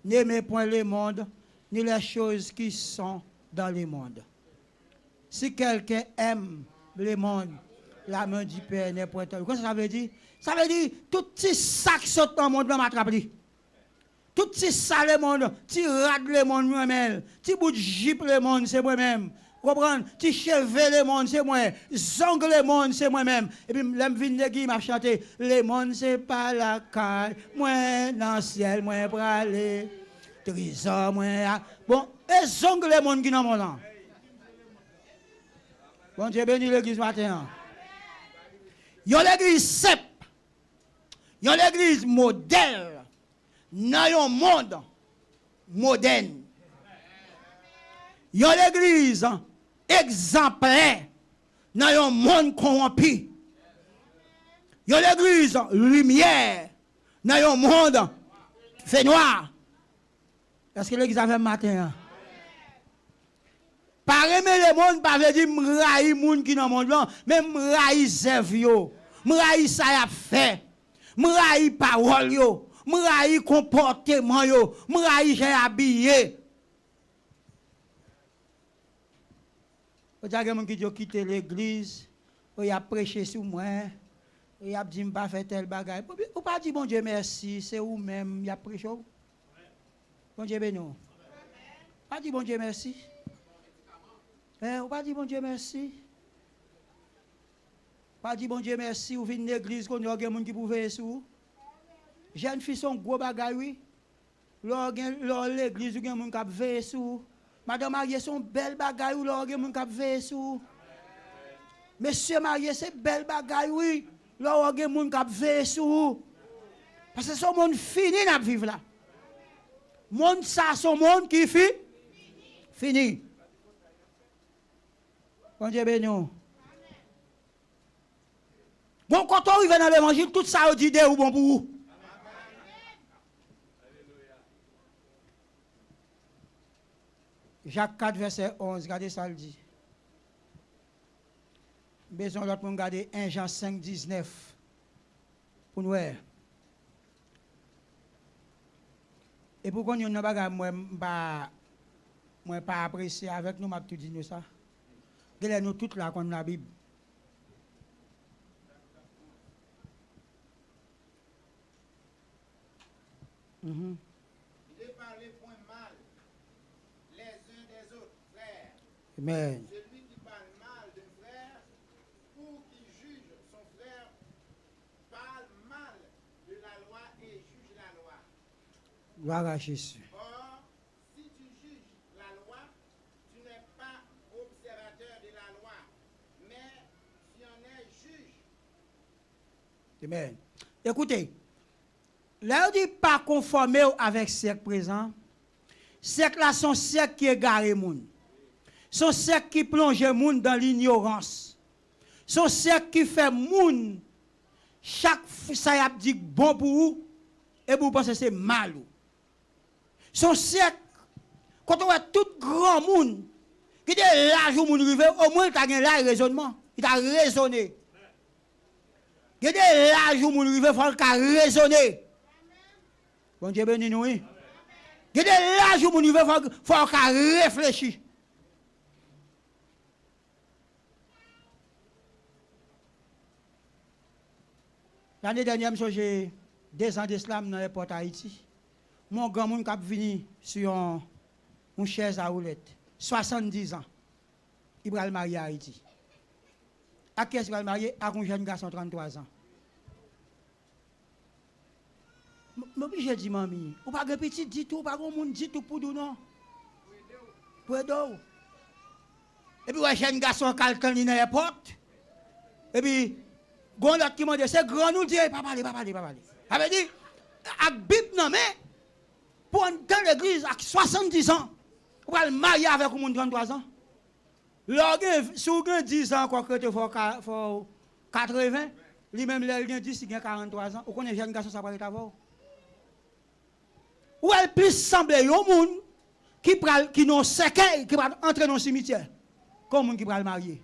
n'aimez point le monde, ni les choses qui sont dans le monde. Si quelqu'un aime le monde, la main du Père n'est point telle. Qu'est-ce que ça veut dire? Ça veut dire tout petit sac saute dans le monde, m'attrape. Tout petit sac le monde, petit rat le monde moi-même, petit bout de jupe le monde, c'est moi-même. Comprendre? Petit cheveux le monde, c'est moi. Zongle le monde, c'est moi-même. Et puis, l'homme vient de m'a chanté, le monde, c'est pas la caille. Moi, dans le ciel, moi, pour aller. Trésor, moi. Bon, et zongle le monde qui dans mon nom. Bon Dieu béni l'église matin. Yon l'église simple. Yon l'église modèle. Dans un monde moderne. Yon l'église exemplaire. Dans un monde corrompu. Yon l'église lumière. Dans un monde fait noir. Est-ce que l'église a fait matin? Pas aimer le monde, pas veut dire m'raï moun qui dans le monde là, mais m'raï zèv yo, m'raï ça y a fait, m'raï parole yo, m'raï comportement yo, m'raï j'ai habillé. Vous avez des gens qui ont quitté l'église, ils ont prêché sur moi, ils ont dit m'pas faire tel bagage. Ou pas dit bon Dieu merci, c'est vous même qui a prêché. Bon Dieu béni. Pas dit bon Dieu merci. On pas dit bon Dieu merci. Pas dit bon Dieu merci. Ou venez l'église qu'on y a des gens qui pouvaient sous. Jeunes filles sont gros bagaille oui. Lors l'église ou des gens qui veillent sous. Madame mariée sont belles bagaille ou lors des gens qui veillent sous. Monsieur marié c'est belle bagaille oui. Lors des gens qui veillent sous. Parce que c'est un monde fini à vivre là. Monde ça son monde qui fini. Bon Dieu béni. Bon, quand on arrive dans l'évangile, tout ça on dit de ou bon pour vous. Jacques 4, verset 11, regardez ça le dit. Besoin l'autre pour regarder 1 Jean 5, 19. Pour nous. Et pourquoi nous n'avons pas apprécié avec nous, m'a tout dit nous ça. Nous toutes là comme la Bible. Ne parlez point mal les uns des autres, frères. Amen. Celui qui parle mal d'un frère ou qui juge son frère parle mal de la loi et juge la loi. Gloire à Jésus. Or, si tu juges la loi, tu n'es pas observateur de la loi, mais Amen. Écoutez, là, on dit pas conformer avec le siècle présent. Siècle là, son siècle qui égare les gens. Son siècle qui plonge les gens dans l'ignorance. Son siècle qui fait les gens, chaque fois ça y a dit bon pour vous, et vous pensez que c'est mal. Son siècle, quand on voit tout grand monde, qui est l'âge où on arrive, au moins il a un raisonnement. Il a raisonné. Il y a des l'âge où on arrive, il faut raisonner. Bon Dieu béni nous. Il y a des l'âge où on arrive, il faut réfléchir. L'année dernière, j'ai 2 ans d'islam dans l'aéroport Haïti. Mon grand monde qui est venu sur une chaise à roulette. 70 ans. Il va le marier à Haïti. À qui est-ce qu'il va le marier? À un jeune garçon de 33 ans. Mais j'ai dit, mamie, ou pas de petit dit tout, pas de monde dit tout pour nous, non? Pour aider. Et puis, un jeune garçon qui a dans l'aéroport. Et puis, quand l'autre qui m'a dit, c'est grand, nous dit, pas parler. Ça veut dire, avec Bible, non, mais, pour entrer dans l'église, à 70 ans, on va le marier avec un monde de 33 ans. Si vous avez 10 ans, quoi que tu faut 80, lui-même, il a 10, il a 43 ans. Vous connaissez un jeune garçon, ça va être avant. Ou elle peut sembler au monde qui n'ont séquelles, qui va entrer dans le cimetière, comme monde qui va le marier.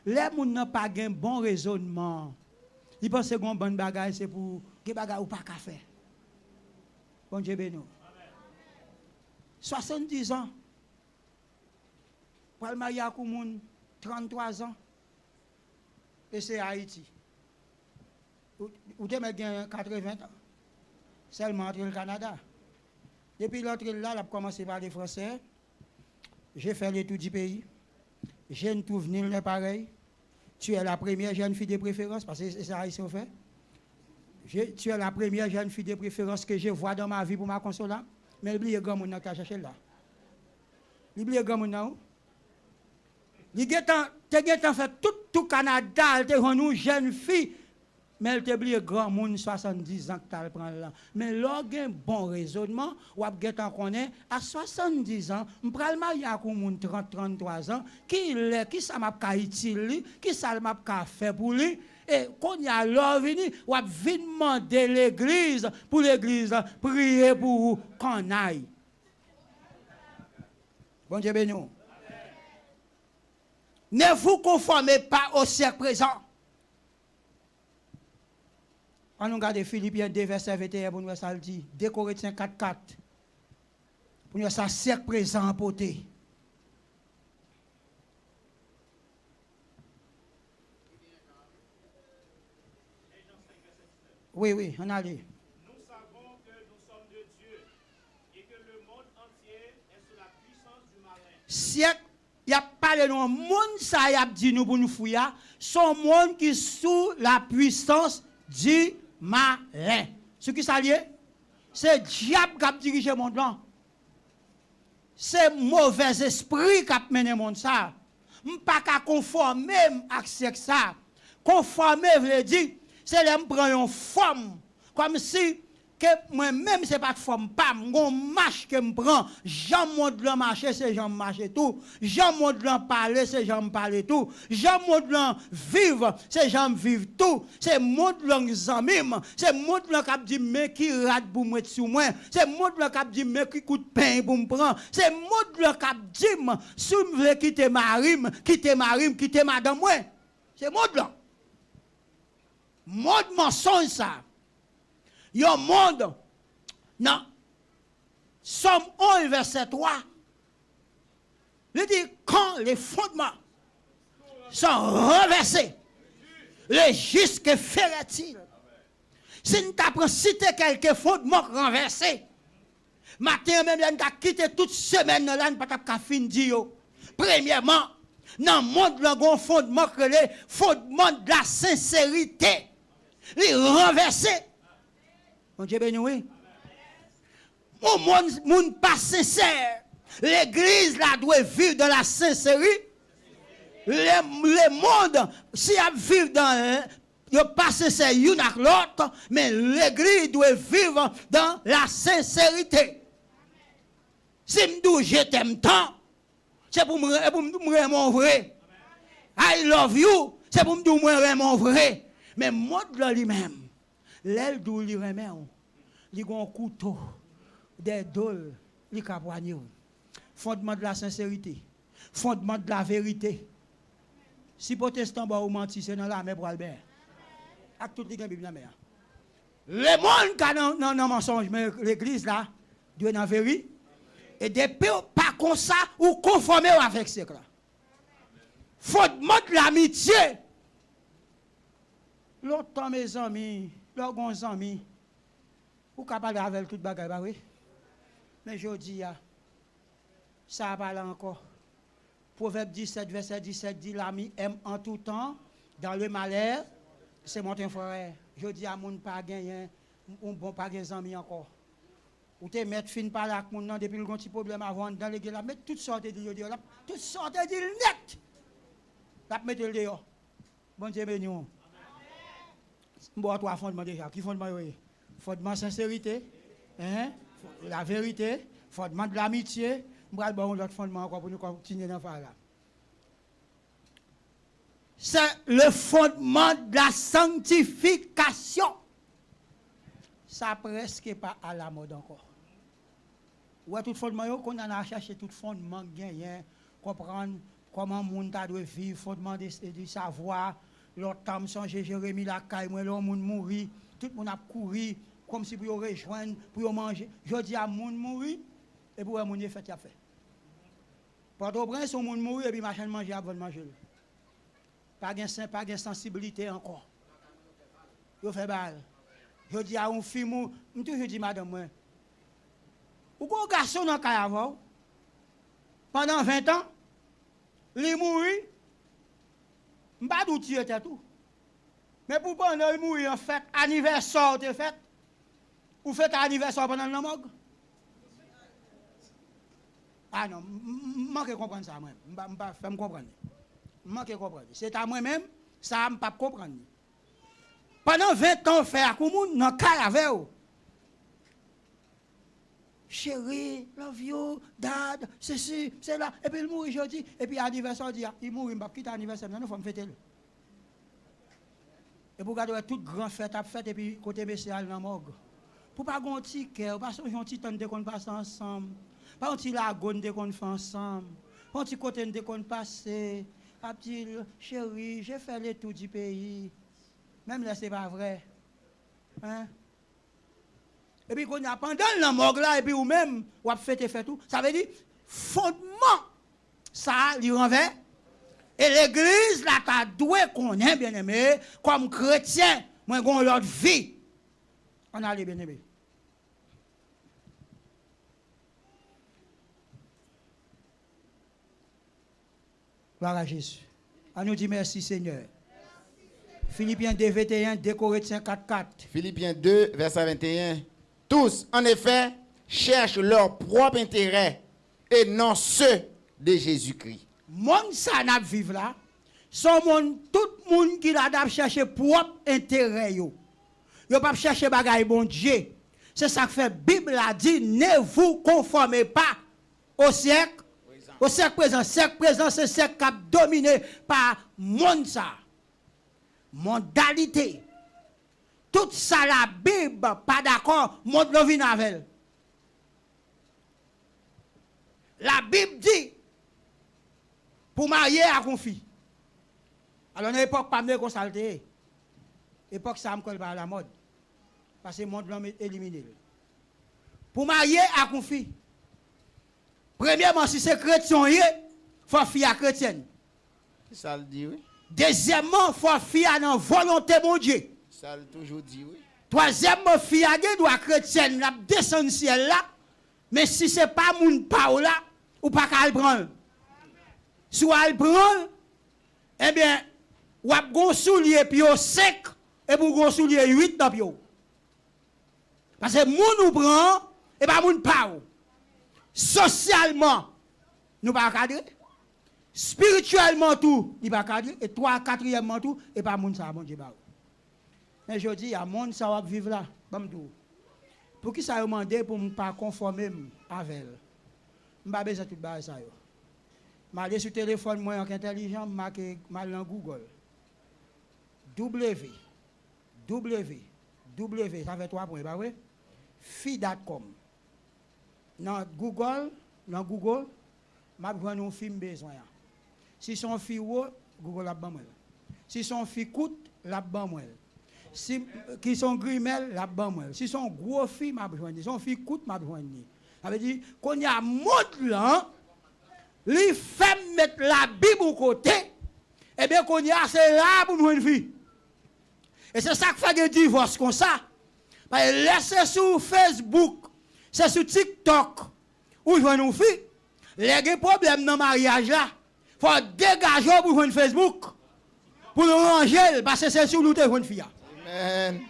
Les gens n'ont pas un bon raisonnement. Ils pensent que c'est un bon bagage, c'est pour que bagage ou pas qu'à faire. Bon Dieu béni. 70 ans. Pour le marier à Koumoun, 33 ans. Et c'est Haïti. Ou tu mets 80 ans. Seulement entre le Canada. Depuis l'autre là, il a commencé par les Français. J'ai fait l'étude du pays. Je ne trouve nul n'est pareil. Tu es la première jeune fille de préférence, parce que c'est ça qu'ils ont fait. Tu es la première jeune fille de préférence que je vois dans ma vie pour ma consoler. Mais il y a un grand monde qui a cherché là. Il y a un grand monde. Il a fait tout Canada, il a une jeune fille. Mais elle t'a oublié grand monde 70 ans que tu as prendre là. Mais là, il y a un bon raisonnement, ou à 70 ans, je prends le mariage avec un 30-33 ans, qui ça m'a utile, qui ça m'a fait pour lui. Et quand il y a l'heure venue, on va venir demander l'église, pour l'église, prier pour vous qu'on aille. Bon Dieu béni. Ne vous conformez pas au siècle présent. On regarde Philippiens 2, verset 21, pour nous, ça le dit. 2 Corinthiens 4, 4. Pour nous, ça siècle présent emporté. Oui, on a dit. Nous savons que nous sommes de Dieu et que le monde entier est sous la puissance du malin. Siècle, il n'y a pas de nom. Monde, ça y a dit nous pour nous fouiller. Son monde qui est sous la puissance du malin. Ce qui s'allie, c'est le diable qui a dirigé le monde là. C'est mauvais esprit qui a mené le monde ça. Je ne peux pas conformer avec ça. Conformer veut dire, c'est là que je prends une forme. Comme si, moi-même, ce n'est pas de forme, pas mon marche que je prends. Jean monte le marcher, c'est Jean marche tout. Jean monte le parler, c'est Jean parler tout. Jean monte le vivre, c'est Jean vivre tout. C'est monte le zamim, c'est monte le cap dit mais qui rate pour me mettre sur moi. C'est monte le cap dit mais qui coûte pain pour me prendre. C'est monte le cap dit si vous voulez quitter marim, quitter madame moi. C'est monte là. Monde mensonge ça. Yon monde, non, Somme 1, verset 3, il dit, quand les fondements sont renversés, le juste que ferait-il? Si nous t'apprenons citer quelques fondements renversés, matin même, nous avons quitté toute semaine, nous n'avons pas fini. Premièrement, dans le monde, nous avons un fondement que le fondement de la sincérité. Il est renversé. Mon Dieu béni, oui. Mon monde pas sincère. L'église là doit vivre dans la sincérité. Le monde, si elle vit dans Yo passe c'est une avec l'autre, mais l'église doit vivre dans la sincérité. Si je t'aime tant, c'est pour me mon vrai. I love you, c'est pour me dire mon vrai. Mais mode là lui-même, l'aile d'où lui remet, il a un couteau, des dôles, il a poigné. Fondement de la sincérité, fondement de la vérité. Si protestant ou menti, c'est dans la mer pour Albert. Avec toute l'église la mer. Le monde qui a dans mensonge, mais l'église là, doit dans la vérité. Et depuis pas comme ça, ou conformer avec ce là. Fondement de l'amitié. Longtemps mes amis, leurs amis, ou capable avec toute bagaille, bah oui. Mais je dis, ça parle encore. Proverbe 17, verset 17 dit, l'ami aime en tout temps, dans le malheur, c'est mon frère. Je dis à mon pas gagner, ou bon pas gagner amis encore. Ou te mettre fin par là, mon nom depuis le petit problème avant, dans l'église, là, mettre toutes sortes de dire, toutes sortes de dire net. La mettre le dehors. Bon Dieu béni. Bon, trois fondements déjà. Qui fondement oui? Fondement sincérité, hein? La vérité, fondement de l'amitié. Je vais bon l'autre fondement encore pour nous continuer dans faire là. C'est le fondement de la sanctification. Ça presque pas à la mode encore. Ouais, tout fondement qu'on a cherché tout fondement gagné, comprendre comment monde doit vivre, fondement du savoir. L'autre temps, changer Jérémie la caille, moi l'homme mourir, tout le monde a couru comme si pour rejoindre, pour manger. Je dis à monde mourir et pour mon fait a fait. Port-au-Prince, on monde mourir et puis machin manger avant de manger. Pas de sensibilité encore. Je fais balle. Je dis à un fille, je toujours dis madame moi. Ou un garçon dans caille avant pendant 20 ans, il mourit. Je ne sais pas d'où tu étais tout. Mais pour pendant il mourit en fait, anniversaire tu fait. Ou fait anniversaire pendant le morgue. Ah non, je manque comprendre ça moi. Je ne peux pas comprendre. Je manque comprendre. C'est à moi-même, ça je ne peux pas comprendre. Pendant 20 ans, faire comme on dans le cas avec vous. Chérie, love you, dad, ceci, c'est là. Et puis il mourit aujourd'hui. Et puis anniversaire, il mourit, il va quitter l'anniversaire. Nous, il faut me fêter. Et pour garder toute grande fête à fête, et puis côté messieurs dans la morgue. Pour pas qu'on ticket, pas un petit temps de qu'on passe ensemble. Pas un petit lagon de qu'on fait ensemble. Pas un petit côté de qu'on passe. Pas petit chérie, j'ai fait le tour du pays. Même là, c'est pas vrai. Hein? Et puis, quand on a pendant la morgue là, et puis, ou même, on a fait tout, ça veut dire, fondement, ça, il renverse. Et l'église, là, t'as doué qu'on est, bien aimé, comme chrétien, moi, qu'on l'autre vie. On a les bien aimés. Gloire à Jésus. On nous dit merci, Seigneur. Philippiens 2, 21, 2 Corinthiens 4, 4. Philippiens 2, verset 21. Tous, en effet, cherchent leur propre intérêt et non ceux de Jésus-Christ. Monde ça n'a vivre là, son monde, tout le monde qui l'a chercher propre intérêt yo. Yo pas chercher bagaille bon Dieu. C'est ça que fait Bible a dit ne vous conformez pas au siècle. Au siècle présent, c'est siècle qui a dominé par monde ça. Mondalité. Tout ça, la Bible, pas d'accord, monde le vin avec. La Bible dit, pour marier à conflit. Alors, à l'époque, pas mieux qu'on s'alté. L'époque, ça me colle par la mode. Parce que le monde l'homme est éliminé. Pour marier à conflit. Premièrement, si c'est chrétien, il faut fier à chrétienne. Ça le dit, oui. Deuxièmement, il faut fier à la volonté de mon Dieu. Ça le toujours dit, oui. Troisièmement, fier à Dieu doit chrétienne, la descendre ciel là. Mais si ce n'est pas mon pa là, ou pas qu'à le prendre. Soit le prendre, eh bien, ou a gon soulier puis au sec, et pour gon soulier 8 dans pio. Parce que moun nous prend, et pas moun pa. Socialement, nous pas cadrer. Spirituellement tout, il pas cadrer. Et 3, 4e tout, et pas moun ça, bon Dieu. Mais je dis, il y a un monde qui va vivre là. Pour qui ça a demandé pour ne pas conformer avec elle? Je n'ai pas besoin de tout ça. Je vais sur le téléphone, moi, en intelligent, je vais dans Google. www, ça fait 3 points, pas vrai? Fi.com. Dans Google, je vais prendre un film besoin. Si son fille Google a ban moi. Si son fille coûte, la ban moi. Si qui sont grimel, la ban moi. Si son gros fille m'a besoin. Son fille coûte m'a besoin. Ça veut dire qu'on y a monde là, les femmes mettent la Bible au côté, et bien qu'on y a c'est là pour nous une fille. Et c'est ça qui fait des divorces comme ça. Parce que laissez sur Facebook, c'est sur TikTok, où je vois une fille. Les problèmes dans le mariage là, il faut dégager pour jouer Facebook. Pour le ranger, parce que c'est sur nous une fille. Amen.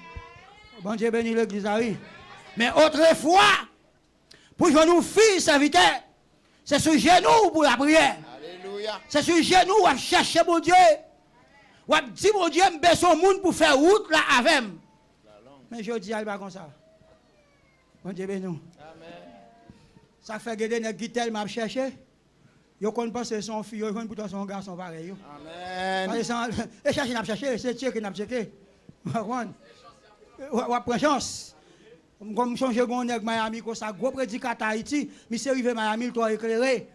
Bon Dieu béni l'église. Mais autrefois, pour jouer une fille serviteur, c'est sur genoux pour la prière. Alléluia. C'est sur genoux où on cherche mon Dieu. Ou dit mon Dieu, je besoin de monde pour faire route là avec. Mais je dis, elle va comme ça. Bon Dieu béni. Amen. Ça fait que des guitelles m'a cherché. Yo kon pense son fille, yo kon pourtant son garçon pareil. Amen. Et chercher n'a cherché, c'est checker n'a checké. Ou prend chance. Comme changer gon nèg Miami comme ça gros prédicateur Haïti, mi c'est arrivé Miami toi éclairé.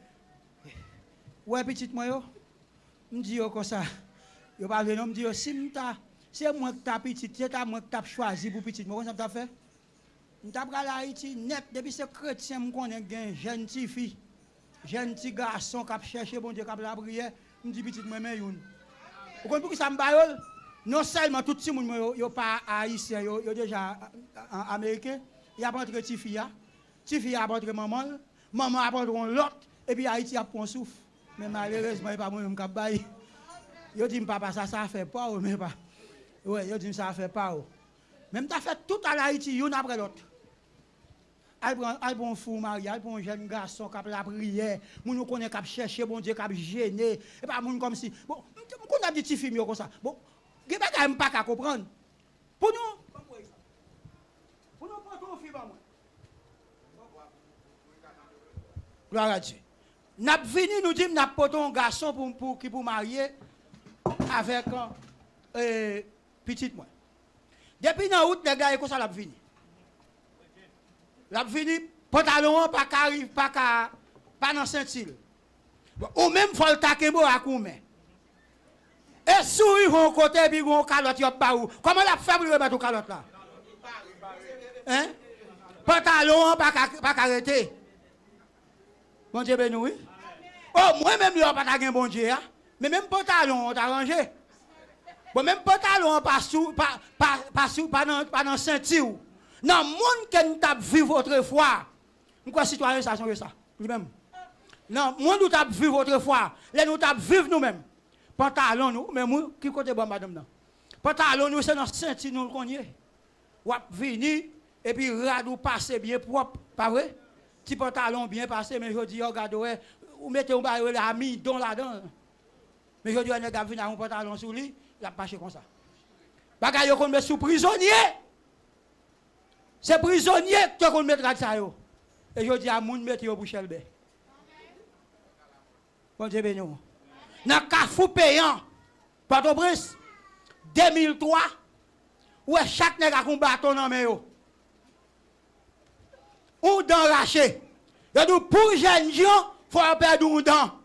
Ouais petite moi yo. Me dit yo comme ça. Yo pas venir me dit si m'ta c'est moi qui t'a petite, c'est moi qui t'a choisi pour petite. Moi comment ça t'a fait? M'ta pral Haïti net depuis c'est chrétien me connaît gain jeune petite fille. Jeune petit garçon qui a cherché bon Dieu qui a la prière, me dit petit moi mais youn. Vous comprenez pourquoi ça me baille? Non seulement tout le monde yo pas haïtien, yo déjà américain, il a rentré petit fille a rentré maman a rentré l'autre et puis Haïti a pris souffle. Mais malheureusement il pas moi même qui baille. Yo dit papa ça fait pas mais pas. Ouais, yo dit ça fait pas. Même t'as fait tout à Haïti une après l'autre. Elle prend fou mari, elle prend un jeune garçon qui a la prière, moun nous connaît qui a cherché bon Dieu qui a gêné, et pas moun comme si bon, on a dit petit film comme ça. Bon, il pas même pas qu'à comprendre. Pour nous prendre ton fille moi. Gloire à Dieu. N'a venu nous dire n'a pas un garçon pour marier avec petite moi. Depuis dans août les gars comme ça l'a venu. La vini pantalon pas dans ceinture. Ou même faut le takebo à combien. Et souris vont côté puis gon calotte y pas où. Comment la fait pour mettre calotte là? Hein? Pantalon pas arrêter. Bon Dieu béni oui. Oh moi même là pas gain bon Dieu mais même pantalon on t'a arrangé. Bon même pantalon pas dans ceinture. Dans le monde que nous avons vécu autrefois, nous sommes citoyens, ça change ça. Lui-même. Dans le monde où nous avons vécu autrefois, là nous avons vécu nous-mêmes. Pantalon, nous, mais moi, qui côté bon, madame? Non? Pantalon, nous, c'est dans le sentier, nous le connaissons. Ou venir, et puis radou passer bien propre, pas vrai? Petit pantalon bien passé, mais je dis, regarde, ou mettez un baril là, amidon là-dedans. Mais je dis, on a vu un pantalon sur lui, il a passé comme ça. Bagay yo kon met sous prisonnier. C'est prisonnier que qu'on mettra ça yo. Et je dis à moun mettre yo pour chelbe. Bon Dieu béni. Dans Carrefour payant, Port-au-Prince, 2003, où chaque nèg a un bâton dans main yo. Ou d'enraché. Yo dit pour jeunes gens, faut perdre un dent.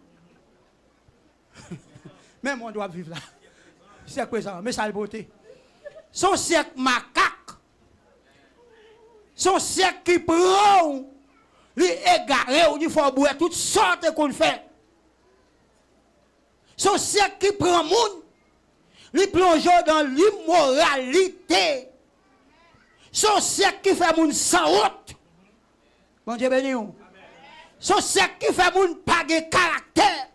Même on doit vivre là. C'est quoi ça? Mais ça le beauté. Son siècle macaque. Son siècle qui prend, lui égaré, il faut boire toutes sortes qu'on fait. Son siècle qui prend monde, lui plonge dans l'immoralité. Son siècle qui fait monde sans honte. Bon Dieu béni. Son siècle qui fait monde pas de caractère.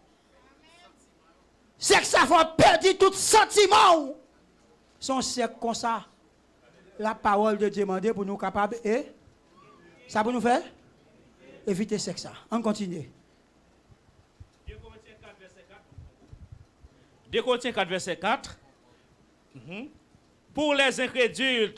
C'est que ça fait perdre tout sentiment. Son siècle comme ça. La parole de Dieu demande pour nous capables et ça pour nous faire éviter ça. On continue. 2 Corinthiens 4 verset 4. pour les incrédules,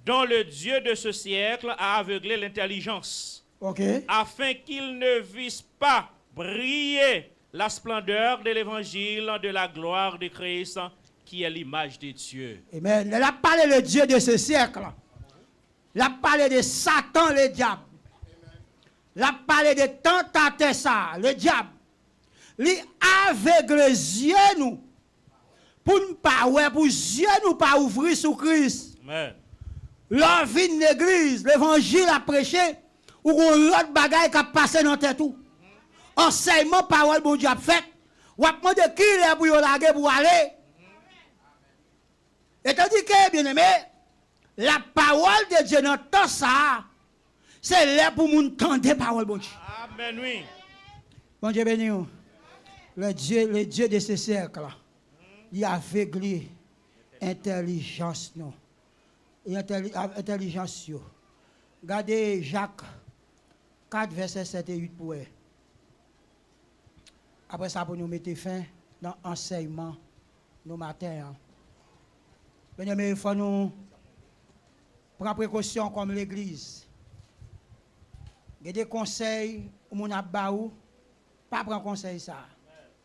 dont le Dieu de ce siècle a aveuglé l'intelligence, OK. afin qu'ils ne vissent pas briller la splendeur de l'évangile de la gloire de Christ, qui est l'image de Dieu. Amen. Il a parlé de Dieu de ce siècle. Il a parlé de Satan, le diable. Il a parlé de tentateur, ça, le diable. Il aveugle les yeux nous. Pour ne pas ouais, pour les yeux nous pas ouvrir sur Christ. Amen. Leur vie de l'église, l'évangile a prêché, ou l'autre bagaille qui a passé dans tête tout. Enseignement, parole, bon Dieu a fait. Ou a demandé qui est pour y pour aller. Et tandis que, bien aimé, la parole de Dieu dans tout ça, c'est là pour nous entendre la parole, bon Dieu. Amen, oui. Bon Dieu béni. Le Dieu de ce siècle, il a aveuglé l'intelligence, non. Intelligence. Regardez Jacques 4, verset 7 et 8 pour eux. Après ça, pour nous mettre fin dans l'enseignement, nos matins. Bien aimé, il faut nous prendre précaution comme l'église. Il y a des conseils où on a baou, pas prendre conseil ça.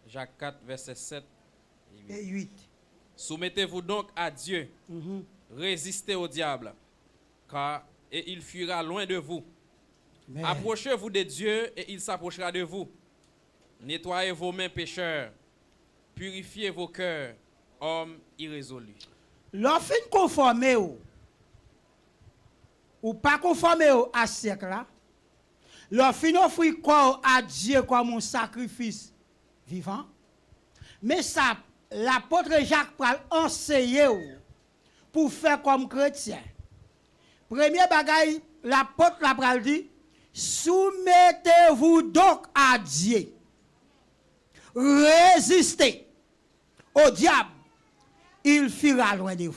Jacques 4, verset 7 et 8. Soumettez-vous donc à Dieu. Résistez au diable, et il fuira loin de vous. Amen. Approchez-vous de Dieu et il s'approchera de vous. Nettoyez vos mains pécheurs. Purifiez vos cœurs, hommes irrésolus. L'offre conformé ou pas conformé à ce siècle là. L'offre offre corps à Dieu comme un sacrifice vivant. Mais ça, l'apôtre Jacques pral enseigner pour faire comme chrétien. Premier bagaille, l'apôtre la pral dit, soumettez-vous donc à Dieu. Résistez au diable, il fuira loin de vous.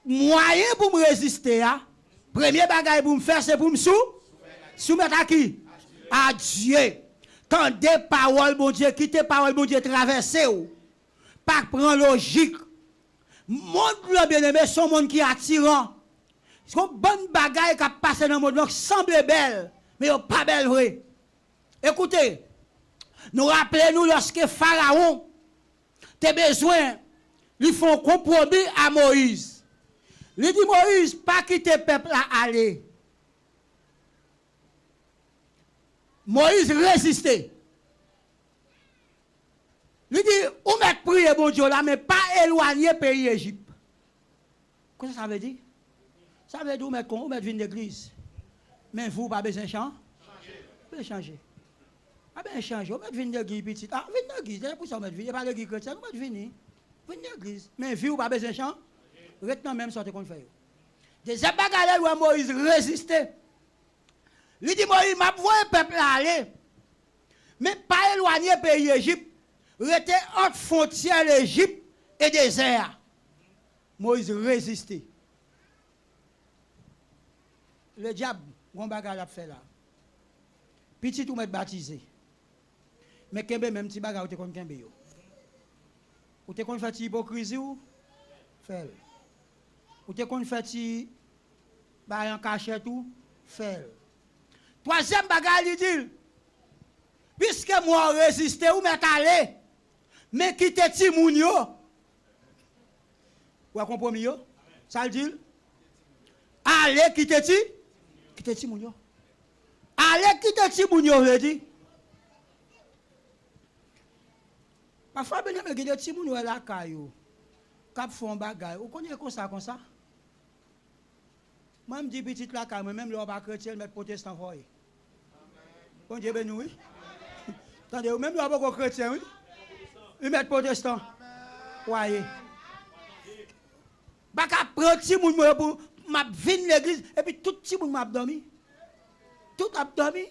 Moyen pour me résister, premier bagaille pour me faire, c'est pour me soumettre à qui? À Dieu. Quand des paroles, mon Dieu, quittez paroles, mon Dieu, traversez ou. Pas prendre logique. Monde le bien-aimé, son monde qui est attirant. C'est une bonne bagaille qui a passé dans le monde, qui semble belle, mais pas belle vrai. Écoutez, nous rappelons-nous lorsque Pharaon a besoin, ils font compromis à Moïse. Il dit Moïse, pas quitter le peuple à aller. Moïse résistait. Il dit, on met prier bon Dieu là, mais pas éloigner le pays Égypte. Qu'est-ce que ça veut dire? Ça veut dire, on met venir l'église. Mais vous, pas besoin de changer. Vous pouvez changer. Pas besoin de changer. On met venir l'église petite. Ah, venir l'église. C'est pour ça qu'on met venir. Pas l'église chrétienne, on met venir. Venir l'église. Mais vous, pas besoin de changer. Retenez même sorte qu'on fait. Deuxième bagarre où Moïse résistait. Il dit, Moïse, m'a vu le peuple aller. Mais pas éloigner le pays Égypte. Rester entre frontières l'Égypte et désert. Moïse résistait. Le diable, on bagarre l'a fait là. Petit tout mettre baptisé. Mais kembe même petit bagarre ou te kon kembe yo. Ou te kon fait hypocrisie ou fait. Ou te kon fait ba en cachette ou fait. Troisième bagarre il dit puisque moi résister ou met aller mais quitter ti moun yo. Ou a compromis yo? Ça le dit? Allez quitter ti moun yo. Allez quitter ti moun yo veut dire. Parfois ben me quitter ti moun yo la kayo. Cap font bagay. Ou connaît comme ça. Moi me dis petit la kayo même le pas chrétien mettre protestant foyer. Bon Dieu ben oui. Attendez, même le pas chrétien oui. Il met protestant. Voyez. Baka prend ti moun yo pour m'a vinn l'église et puis tout ti moun m'a dormi. Tout a dormi.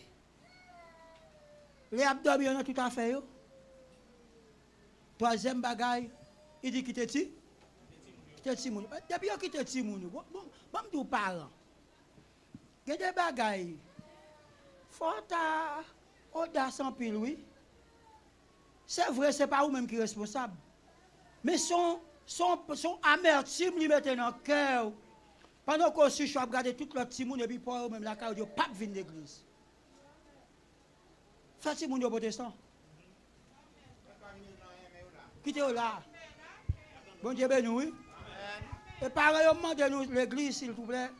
Les abdomen on a tout à fait yo. Troisième bagaille, il dit quitter ti moun. Depuis yo quitter ti moun. Bon m'dou parent. Gen des bagaille. Faut ta audace en pile oui. C'est vrai, c'est pas vous même qui est responsable. Mais son son amertume lui mettait dans le cœur. Pendant qu'on se chope, regarder tout l'autre petit monde et puis pour même la carte, il n'y a pas de venir l'église. Faites petit monde protestant. Quittez-le là. Bon Dieu béni, oui. Et pareil, demandez-nous l'église, s'il vous plaît.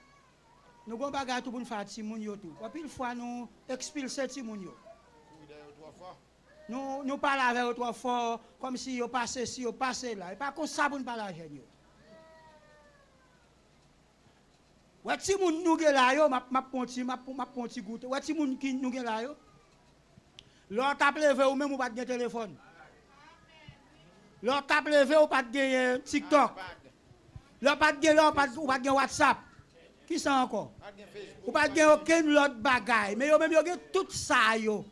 Nous avons bagage tout pour nous faire petit monde tout. Et puis une fois nous expulser petit monde. Nous parlons avec eux trois fois comme si ils passaient ci, ils passaient là. Et pas comme ça pour nous parler avec eux. Ouais, si moun nou gen la yo, m'a ponti goûter. Ouais, si moun ki nou gen la yo. L'on t'a levé ou même ou pas de téléphone. L'on t'a levé ou pas de TikTok. L'on pas de WhatsApp. Qui ça encore? Ou pas de aucun autre bagaille. Mais yo même yo gen tout ça yo.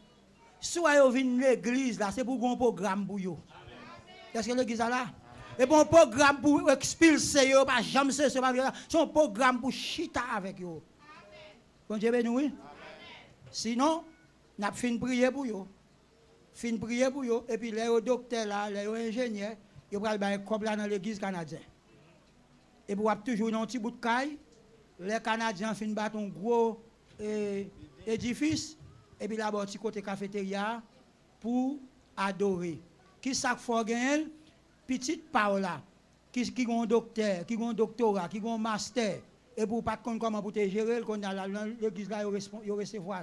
Soit yo vinn l'église là, c'est pour un programme pour yo. Est-ce que l'église là? Et bon programme pour expulser yo, pas jamais c'est un programme pour chita avec yo. Bon Dieu béni oui. Sinon, n'a fin prier pour yo. Fin prier pour yo et puis les docteurs là, les ingénieurs, yo pral bay comme là dans l'église canadienne. Et puis toujours dans un petit bout de caille, les Canadiens fin battre un gros édifice et puis là-bas petit côté cafétéria pour adorer. Qui ça faut gagner? Petite Paola, qui ont un docteur, qui ont un doctorat, qui ont un master, et pour pas connaître comment pour te gérer, qu'on a l'église là, ils recevoir.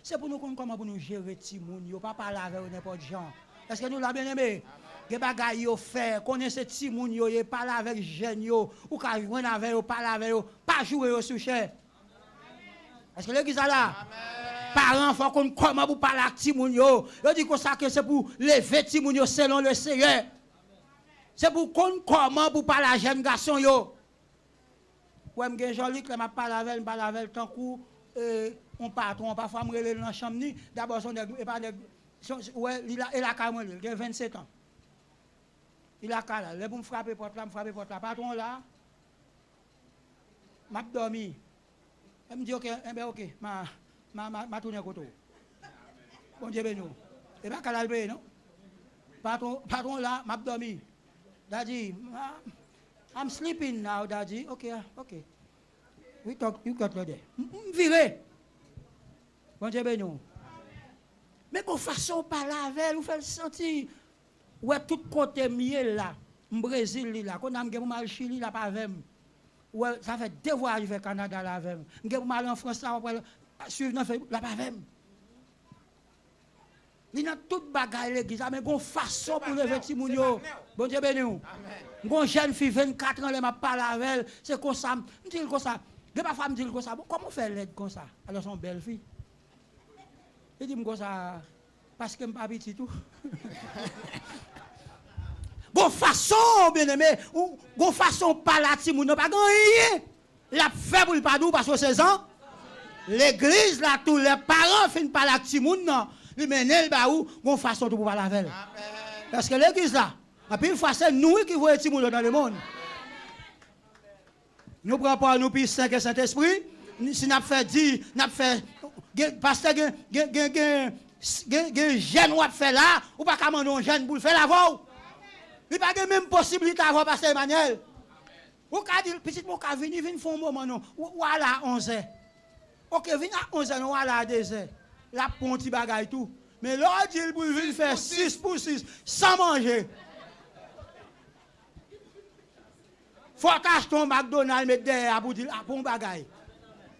C'est pour nous connaître comment pour nous gérer petit monde, yo pas parler avec n'importe gens. Est-ce que nous l'a bien aimé? Des bagailles yo fait, connaissez petit monde yo, parler avec jeunes yo, ou ka joindre avec yo, parler avec yo, pas jouer au sujet. Est-ce que l'église là? Parents faut qu'on comment pour parler avec petit monde yo. Yo dit que ça que c'est pour lever petit monde yo selon le Seigneur. C'est pour qu'on comment pour parler à jeune garçon yo. Ouais, m'gen Jean-Luc là m'a parlé avec tant coup on patron parfois me relève dans chambre ni d'abord son et pas ouais il a carrément il a 27 ans. Il a là, là pour me frapper porte là patron là. M'a dormi. Elle me dit OK, OK, ma tourner côté. Bon Dieu béni. Et pas qu'à le non. Patron là m'a dormi. Daddy, I'm sleeping now, Daddy. Okay. You got there. Viré. Bon Dieu béni. Mais qu'on façon parler avec, vous fait sentir. Ouais, tout côté miel là, au Brésil là, qu'on a pour mal Chili là pas avec. Ouais, ça fait 2 voyages vers Canada là avec. M'gè pour mal en France là, suivre dans là pas avec. Il y a toute bagaille l'église, mais une façon pour lever petit moun yo. Bon Dieu béni. Une jeune fille 24 ans, elle m'a parlé avec elle, c'est comme ça, me dit comme ça. De ma femme dit comme ça, comment faire l'aide comme ça? Alors son belle fille. Il dit comme ça parce que me pas petit tout. Une façon bien aimé, une façon parler petit moun pas rien. La fait pour le pas parce que 16 ans. L'église là tous les parents fin parler petit moun non. Lui menel ba ou gon façon de pour parler avec. Parce que l'église là, et puis une fois c'est nous qui voyons petit monde dans le monde. Nous prenons pas nous puis Saint Saint-Esprit, si n'a fait dire, n'a fait pasteur gen jeune ou fait là, ou pas commander un jeune pour faire la voix. Il pas de même possibilité avoir pasteur Emmanuel. Ou ka dire petit mon ka venir font un moment non. Ou à la 11h. OK, vinn à 11h ou à la 2h. La ponti bagaille tout. Mais l'autre dit pour venir faire 6 pour 6 sans manger. Faut qu'acheter ton McDonald's mettre derrière pour dire pour bagaille.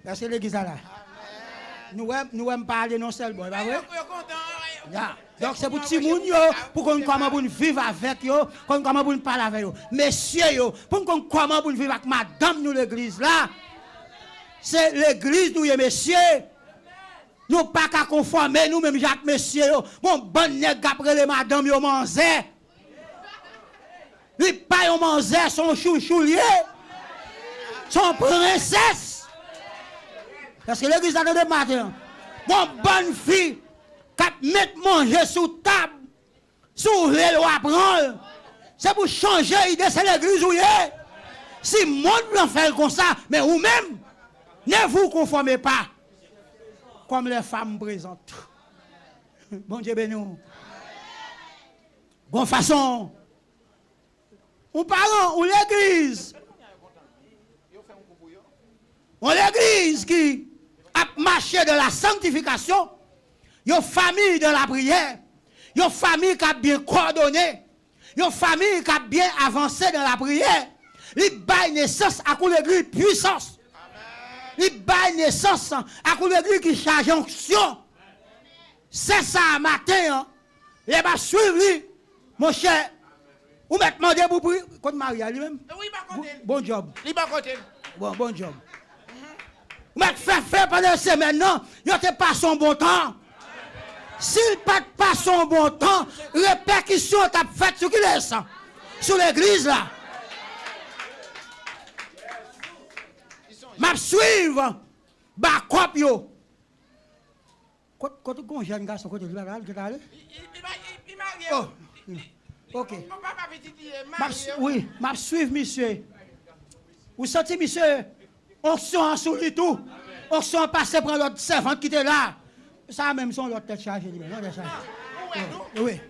Parce que l'église là. Nous aime parler non seulement, pas vrai? Donc c'est pour petit moun yo pour qu'on comment pour vivre avec yo, comment pour parler avec yo. Messieurs yo, pour qu'on comment pour vivre avec madame nous l'église là. C'est l'église nous messieurs. Nous pas qu'à conformer nous même Jacques messieurs yo. Bon bonne nèg après les madame yo manzé. Lui pas yo manzé son chouchou lié. Son princesse. Parce que l'église a de matin. Bon bonne fille qui mettre manger sous table. Sous le loi prendre. C'est pour changer l'idée c'est l'église où est. Si le monde l'en fait comme ça, mais vous-même ne vous conformez pas comme les femmes présentes. Bon Dieu béni. Bonne façon. ou parent, ou l'église. Ou l'église qui a marché de la sanctification, une famille de la prière, une famille qui a bien coordonné, une famille qui a bien avancé dans la prière, il baille naissance à coup l'église puissance. Il baille naissance à coup l'église qui charge onction. C'est ça matin, il va suivre mon cher. Ou mettez demandé pour prier contre Maria lui-même. Oui, par contre. Bon job. Il par contre. Bon job. Ou mettez faire pendant une semaine, non, il n'a pas son bon temps. S'il n'a pas son bon temps, répercussion t'a fait sur qui laisse sur l'église là. M'a suivre bakop yo. Quand on jeune garçon côté là, Il m'a oh. OK. Oui, m'a suivre monsieur. Vous sentez monsieur onction en sous lui tout. Onction passé prendre l'autre servante qui était là. Ça même son l'autre tête chargée lui non oui.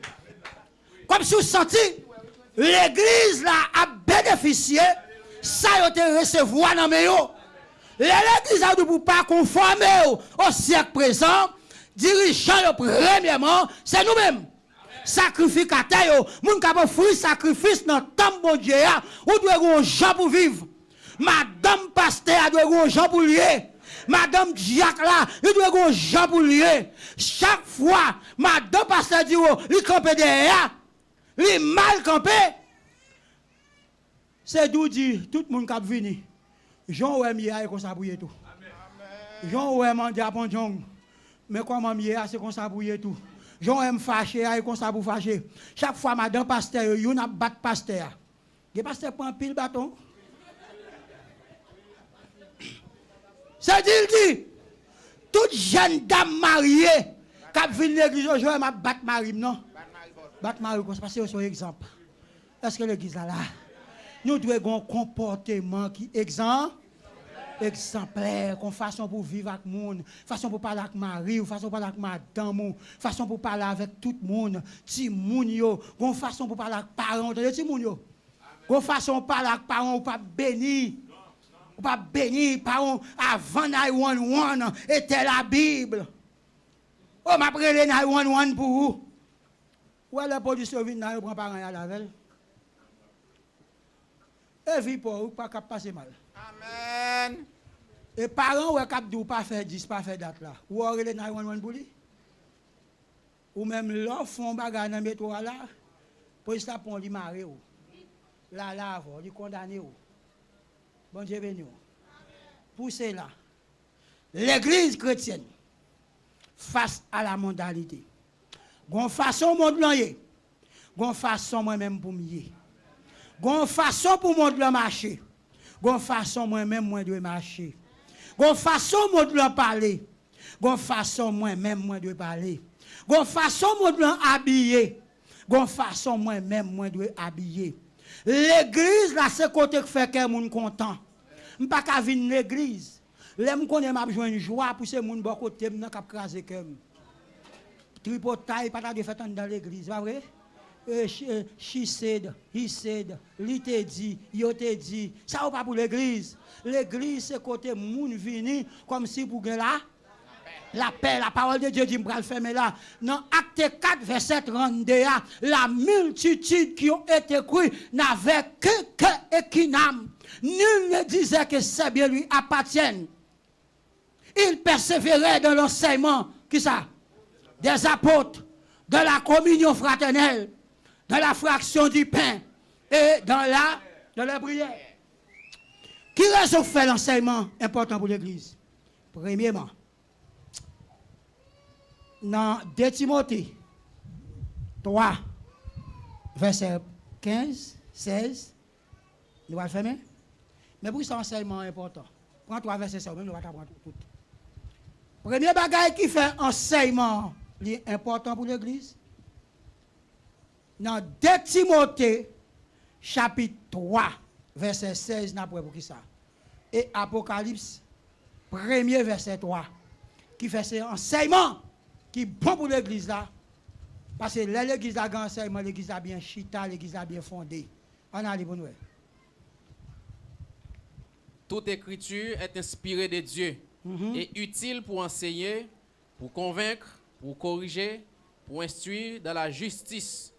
Comme si vous sentez l'église là a bénéficié ça a été recevoir dans mes yo. L'église a dû pour pas conformer au siècle présent, dirigeant premièrement, c'est nous-mêmes. Sacrificateurs, moun ka offrir sacrifice dans temps bon Dieu, ou doit avoir gens pour vivre. Madame pasteur doit avoir gens pour lier. Madame Jacques là, il doit avoir gens pour lier. Chaque fois, madame pasteur dit il campe derrière, il mal campé. C'est d'où dit tout le monde qui venu. Jean oué mié comme ça brouiller tout. Jean oué mandé à Ponjong. Mais comment mié c'est comme ça brouiller tout. Jean aime fâcher comme ça pour fâcher. Chaque fois madame pasteur yon a bat pasteur. Le pasteur prend pile bâton. C'est dit toute jeune dame mariée qui vient l'église aujourd'hui m'a bat mari non. Bat mari comme ça parce que c'est un exemple. Est-ce que l'église là nous devons avoir un comportement qui exemplaire, qu'on façon pour vivre avec le monde, façon pour parler avec mari, façon pour parler avec madame, façon pour parler avec tout le monde, ti moun yo, qu'on façon pour parler avec parents, ti moun yo. Qu'on façon pour parler avec parents ou pas béni. Ou pas béni parents avant 911 était la Bible. Oh m'a prélé 911 pour vous. Ou la police vient prend parents à la veille. Et vie pour pas cap passer mal. Amen. Et parents ou cap dou pas faire 10 pas faire date là. Ou aurait les 911 pour lui. Ou même l'offre font bagarre dans métro là. Police la pon li maré ou. La lave, li condamné ou. Bon Dieu béni ou. Pour cela, l'église chrétienne face à la mondialité. Gon façon monde là yé. Gon façon moi-même pour mier. Gon façon pour monde le marcher. Gon façon moi-même moi de marcher. Gon façon monde le parler. Gon façon moi-même moi de parler. Gon façon monde le habiller. Gon façon moi-même moi de habiller. L'église là c'est côté que fait que moun content. M'pas ka vinn l'église. L'aime connait m'a joindre joie pour ces moun bon côté m'nan k'ap craser comme. Tripotaille pas de fait dans l'église, pas vrai? She said, he said, li te dit, yo te dit. Ça ou pas pour l'église. L'église c'est côté moun vini comme si pour là la paix, la parole de Dieu dit m'pral fermer là. Dans Acte 4 verset 32, la multitude qui ont été crus n'avait que cœur et qu'une âme. Nul ne disait que ces biens lui appartiennent. Il persévérait dans l'enseignement, qui ça? Des apôtres, de la communion fraternelle, de la fraction du pain et dans la prière. Qui raison fait l'enseignement important pour l'Église? Premièrement, dans 2 Timothée 3, verset 15, 16, nous allons fermer. Mais pour ça, enseignement important. Prends 3 versets, ça, même nous allons prendre tout. Premier bagage qui fait enseignement important pour l'Église, dans 2 Timothée, chapitre 3, verset 16, n'a pas pour qui ça. Et Apocalypse, premier verset 3, qui fait ce enseignement qui est bon pour l'Église là. Parce que l'église a un enseignement, l'église a bien chita, l'église a bien fondé. On a dit pour nous. Toute écriture est inspirée de Dieu et utile pour enseigner, pour convaincre, pour corriger, pour instruire dans la justice,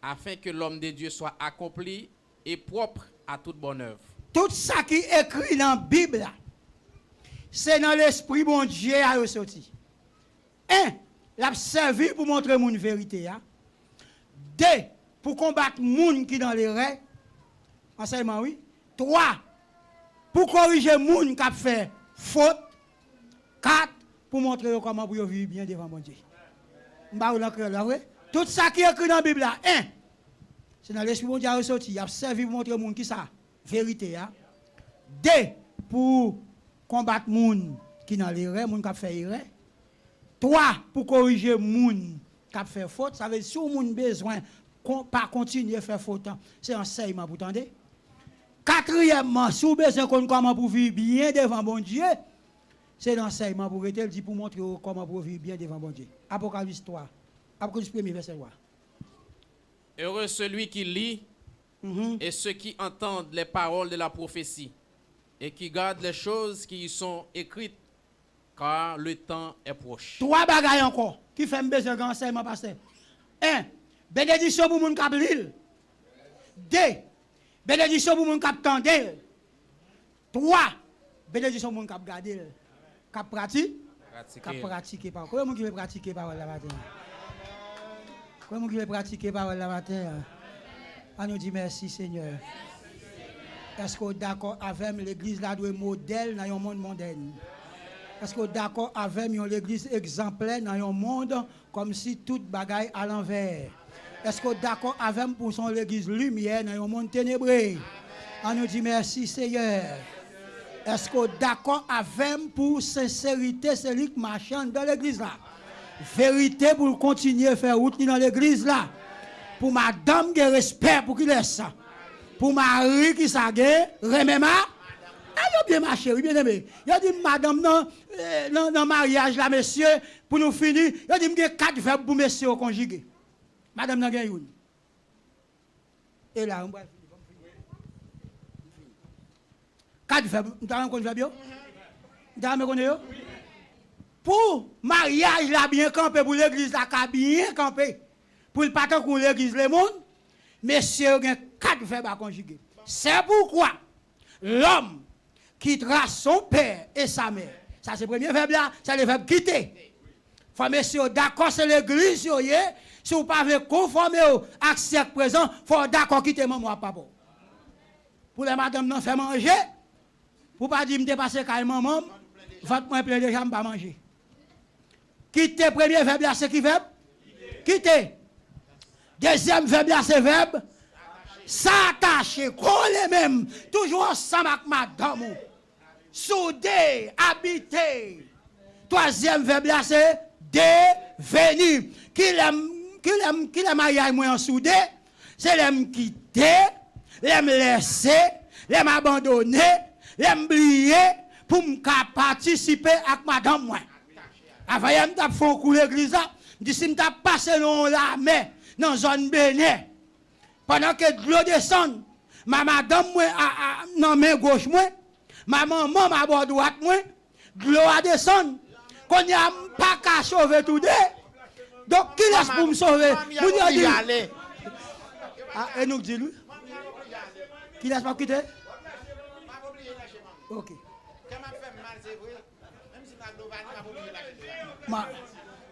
afin que l'homme de Dieu soit accompli et propre à toute bonne œuvre. Tout ça qui est écrit dans la Bible, c'est dans l'esprit bon Dieu à ressorti. 1. L'a servi pour montrer mon vérité. 2. Pour combattre moun qui dans les rêves. Enseignement, oui. 3. Pour corriger moun qui a fait faute. 4. Pour montrer comment vous vivre bien devant mon Dieu. Tout ça qui est écrit dans la Bible, 1. C'est dans l'esprit bon Dieu à ressorti. Il a servi pour montrer moun qui ça. Vérité. 2. Pour combattre moun qui dans les rêves, moun qui a fait erreur. 3. Pour corriger moun qui a fait faute. Ça veut dire si moun besoin pas continuer à faire faute, c'est un enseignement pour tendre. 4. Si vous besoin comment pour vivre bien devant bon Dieu, c'est l'enseignement pour être dit pour montrer comment pour vivre bien devant bon Dieu. Apocalypse 3. Apocalypse 1 verset 3. Heureux celui qui lit et ceux qui entendent les paroles de la prophétie et qui gardent les choses qui y sont écrites, car le temps est proche. 3 bagailles encore qui fait besoin d'enseignement pasteur. 1. Bénédiction pour moun k'ap lil. 2. Bénédiction pour moun k'ap tendel. 3. Bénédiction pour moun k'ap gadel. K'ap pratique. K'ap pratiquer par. Comment moun qui veut pratiquer parole la matin? Comment moun qui veut pratiquer parole la matin? On nous dit merci Seigneur. Est-ce que d'accord avec l'église là doit modèle dans un monde mondain? Est-ce que d'accord avec l'église exemplaire dans un monde comme si toute bagaille à l'envers? Est-ce que d'accord avec pour son l'église lumière dans un monde ténébreux? On nous dit merci Seigneur. Est-ce que d'accord avec pour sincérité celui qui marche dans l'église là? Vérité pour continuer à faire route dans l'église là. Pour madame qui respect pour qu'il laisse ça. Pour Marie qui s'agit, remema. Ah, bien marché, oui, bien aimé. Il a dit, madame, dans mariage, là, monsieur, pour nous finir, il a dit, il y a 4 verbes pour monsieur conjuguer. Madame, n'a gagné une. Et là, on va finir. 4 verbes, vous avez encore un verbe? Vous avez encore un? Pour mariage, là, bien campé, pour l'église, là, bien campé. Pour le patin pour l'église, le monde, monsieur, il y a 4 verbes à conjuguer. C'est pourquoi l'homme quittera son père et sa mère. Ça, c'est le premier verbe là, c'est le verbe quitter. Faut monsieur d'accord, c'est l'église, si vous ne pouvez pas conformer à ce présent, il faut d'accord quitter maman, papa. Pour les madame, non, faire manger. Pour ne pas dire, me dépasser quand maman, votre moins plein de jambes, pas manger. Quitter, premier verbe là, c'est qui verbe? Quitter. Deuxième verbe là, c'est verbe? S'attacher, coller même, toujours ensemble avec madame. Souder, habiter. Troisième verbe là, c'est devenir. Qui l'aime mariage moi en soudé, c'est l'aime quitter, l'aime laisser, l'aime abandonner, l'aime oublier pour me participer avec madame moi. Avant de me faire couler l'église, je dis si je passe dans la mer, dans la zone Bénin. Pendant que l'eau descend, ma madame, dans main gauche, ma maman, ma bord droite, l'eau a descend. Quand il n'y a pas qu'à sauver tout deux, donc qui laisse pour me sauver? Vous dites, et nous dit lui? Qui laisse pas quitter? Ok.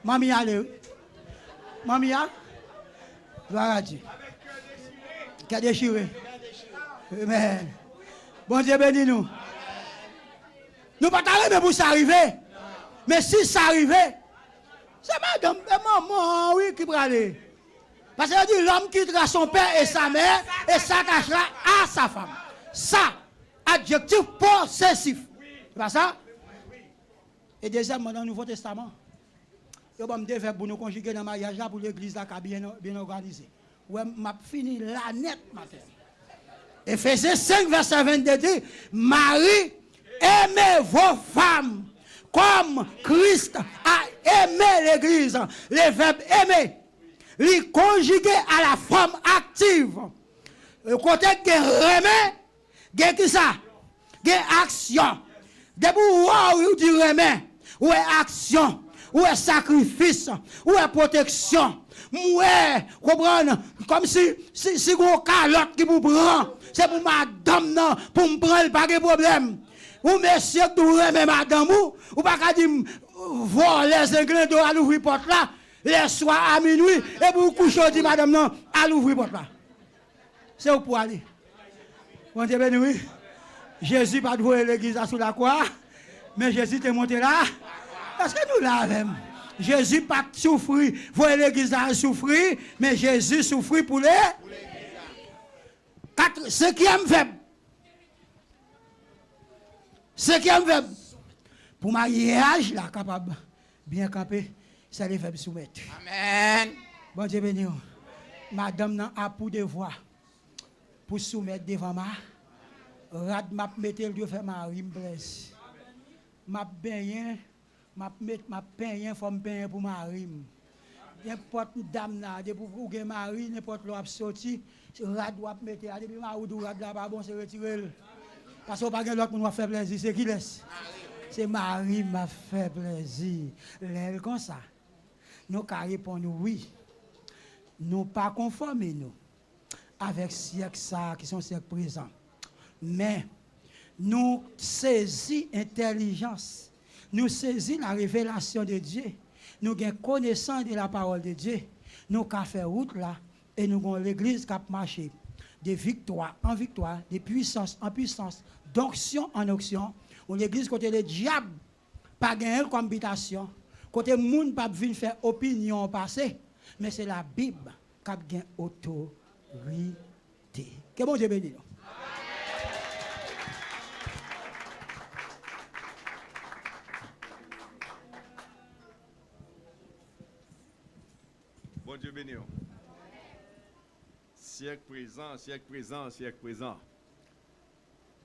Mamie allez. Mamie a? Gloire à Dieu. Qui a déchiré. Amen. Bon Dieu bénis nous. Nous ne pouvons pas pour ça arriver. Mais si ça arrivait, c'est madame et maman, oui, qui peut aller. Parce que dit l'homme quittera son père et sa mère et s'attachera à sa femme. Ça, adjectif possessif. C'est pas ça? Et deuxièmement, dans le Nouveau Testament, il y a des verbes pour nous conjuguer dans le mariage pour l'église là, bien organisée. Ouais, m'a fini la net matin. Éphésiens 5, verset 22 dit, Marie, aimez vos femmes comme Christ a aimé l'église. Le verbe aimer, lui conjugué à la forme active. Le côté qui remet, qui qui ça? Qui action. Debout, ou dit remet, ou est action, ou est sacrifice, ou est protection. Ouais, comprendre, comme si vous calotte qui vous prend, c'est pour madame, non, pour me prendre, pas de problème. Ou monsieur, vous remet madame, ou pas qu'à dire, voler 5 d'eau à l'ouvrir porte là, les soirs à minuit, et pour coucher, dit madame, non, à l'ouvrir porte là. C'est où pour aller. Bon Dieu béni, oui. Jésus pas de voir l'église sous la croix, mais Jésus est monté là, parce que nous l'avons. Jésus pas souffrir, voir l'église souffrir, mais Jésus souffrir pour les. Cinquième faible. Cinquième faible. Pour mariage, là, capable bien camper, c'est les faibles soumettre. Amen. Bon Dieu béni. Madame n'a a pour devoir pour soumettre devant moi. Rad m'a mettre le Dieu fait mari me blesse. M'a bien m'a payer faut me payer pour mari. N'importe dame là pour pour mari n'importe l'on sorti rad doit mettre depuis mari ou rad là pas bon c'est retirer. Parce qu'on pas l'autre monde faire plaisir, c'est qui laisse. C'est Marie m'a fait plaisir. L'aile comme ça. Nous qu'à répondre oui. Nous pas conformer nous avec siècle ça qui sont siècle présent. Mais nous saisissons intelligence. Nous saisissons la révélation de Dieu. Nous avons connaissance de la parole de Dieu. Nous avons fait route là et nous avons l'église qui a marché de victoire en victoire, de puissance en puissance, d'onction en onction. Ou l'église côté le diable pas gagné comme habitation. Côté monde pas venir faire opinion passé, mais c'est la Bible qui a gagné autorité. Que bon Dieu bénisse. Bon Dieu béni. Siècle présent, siècle présent, siècle présent.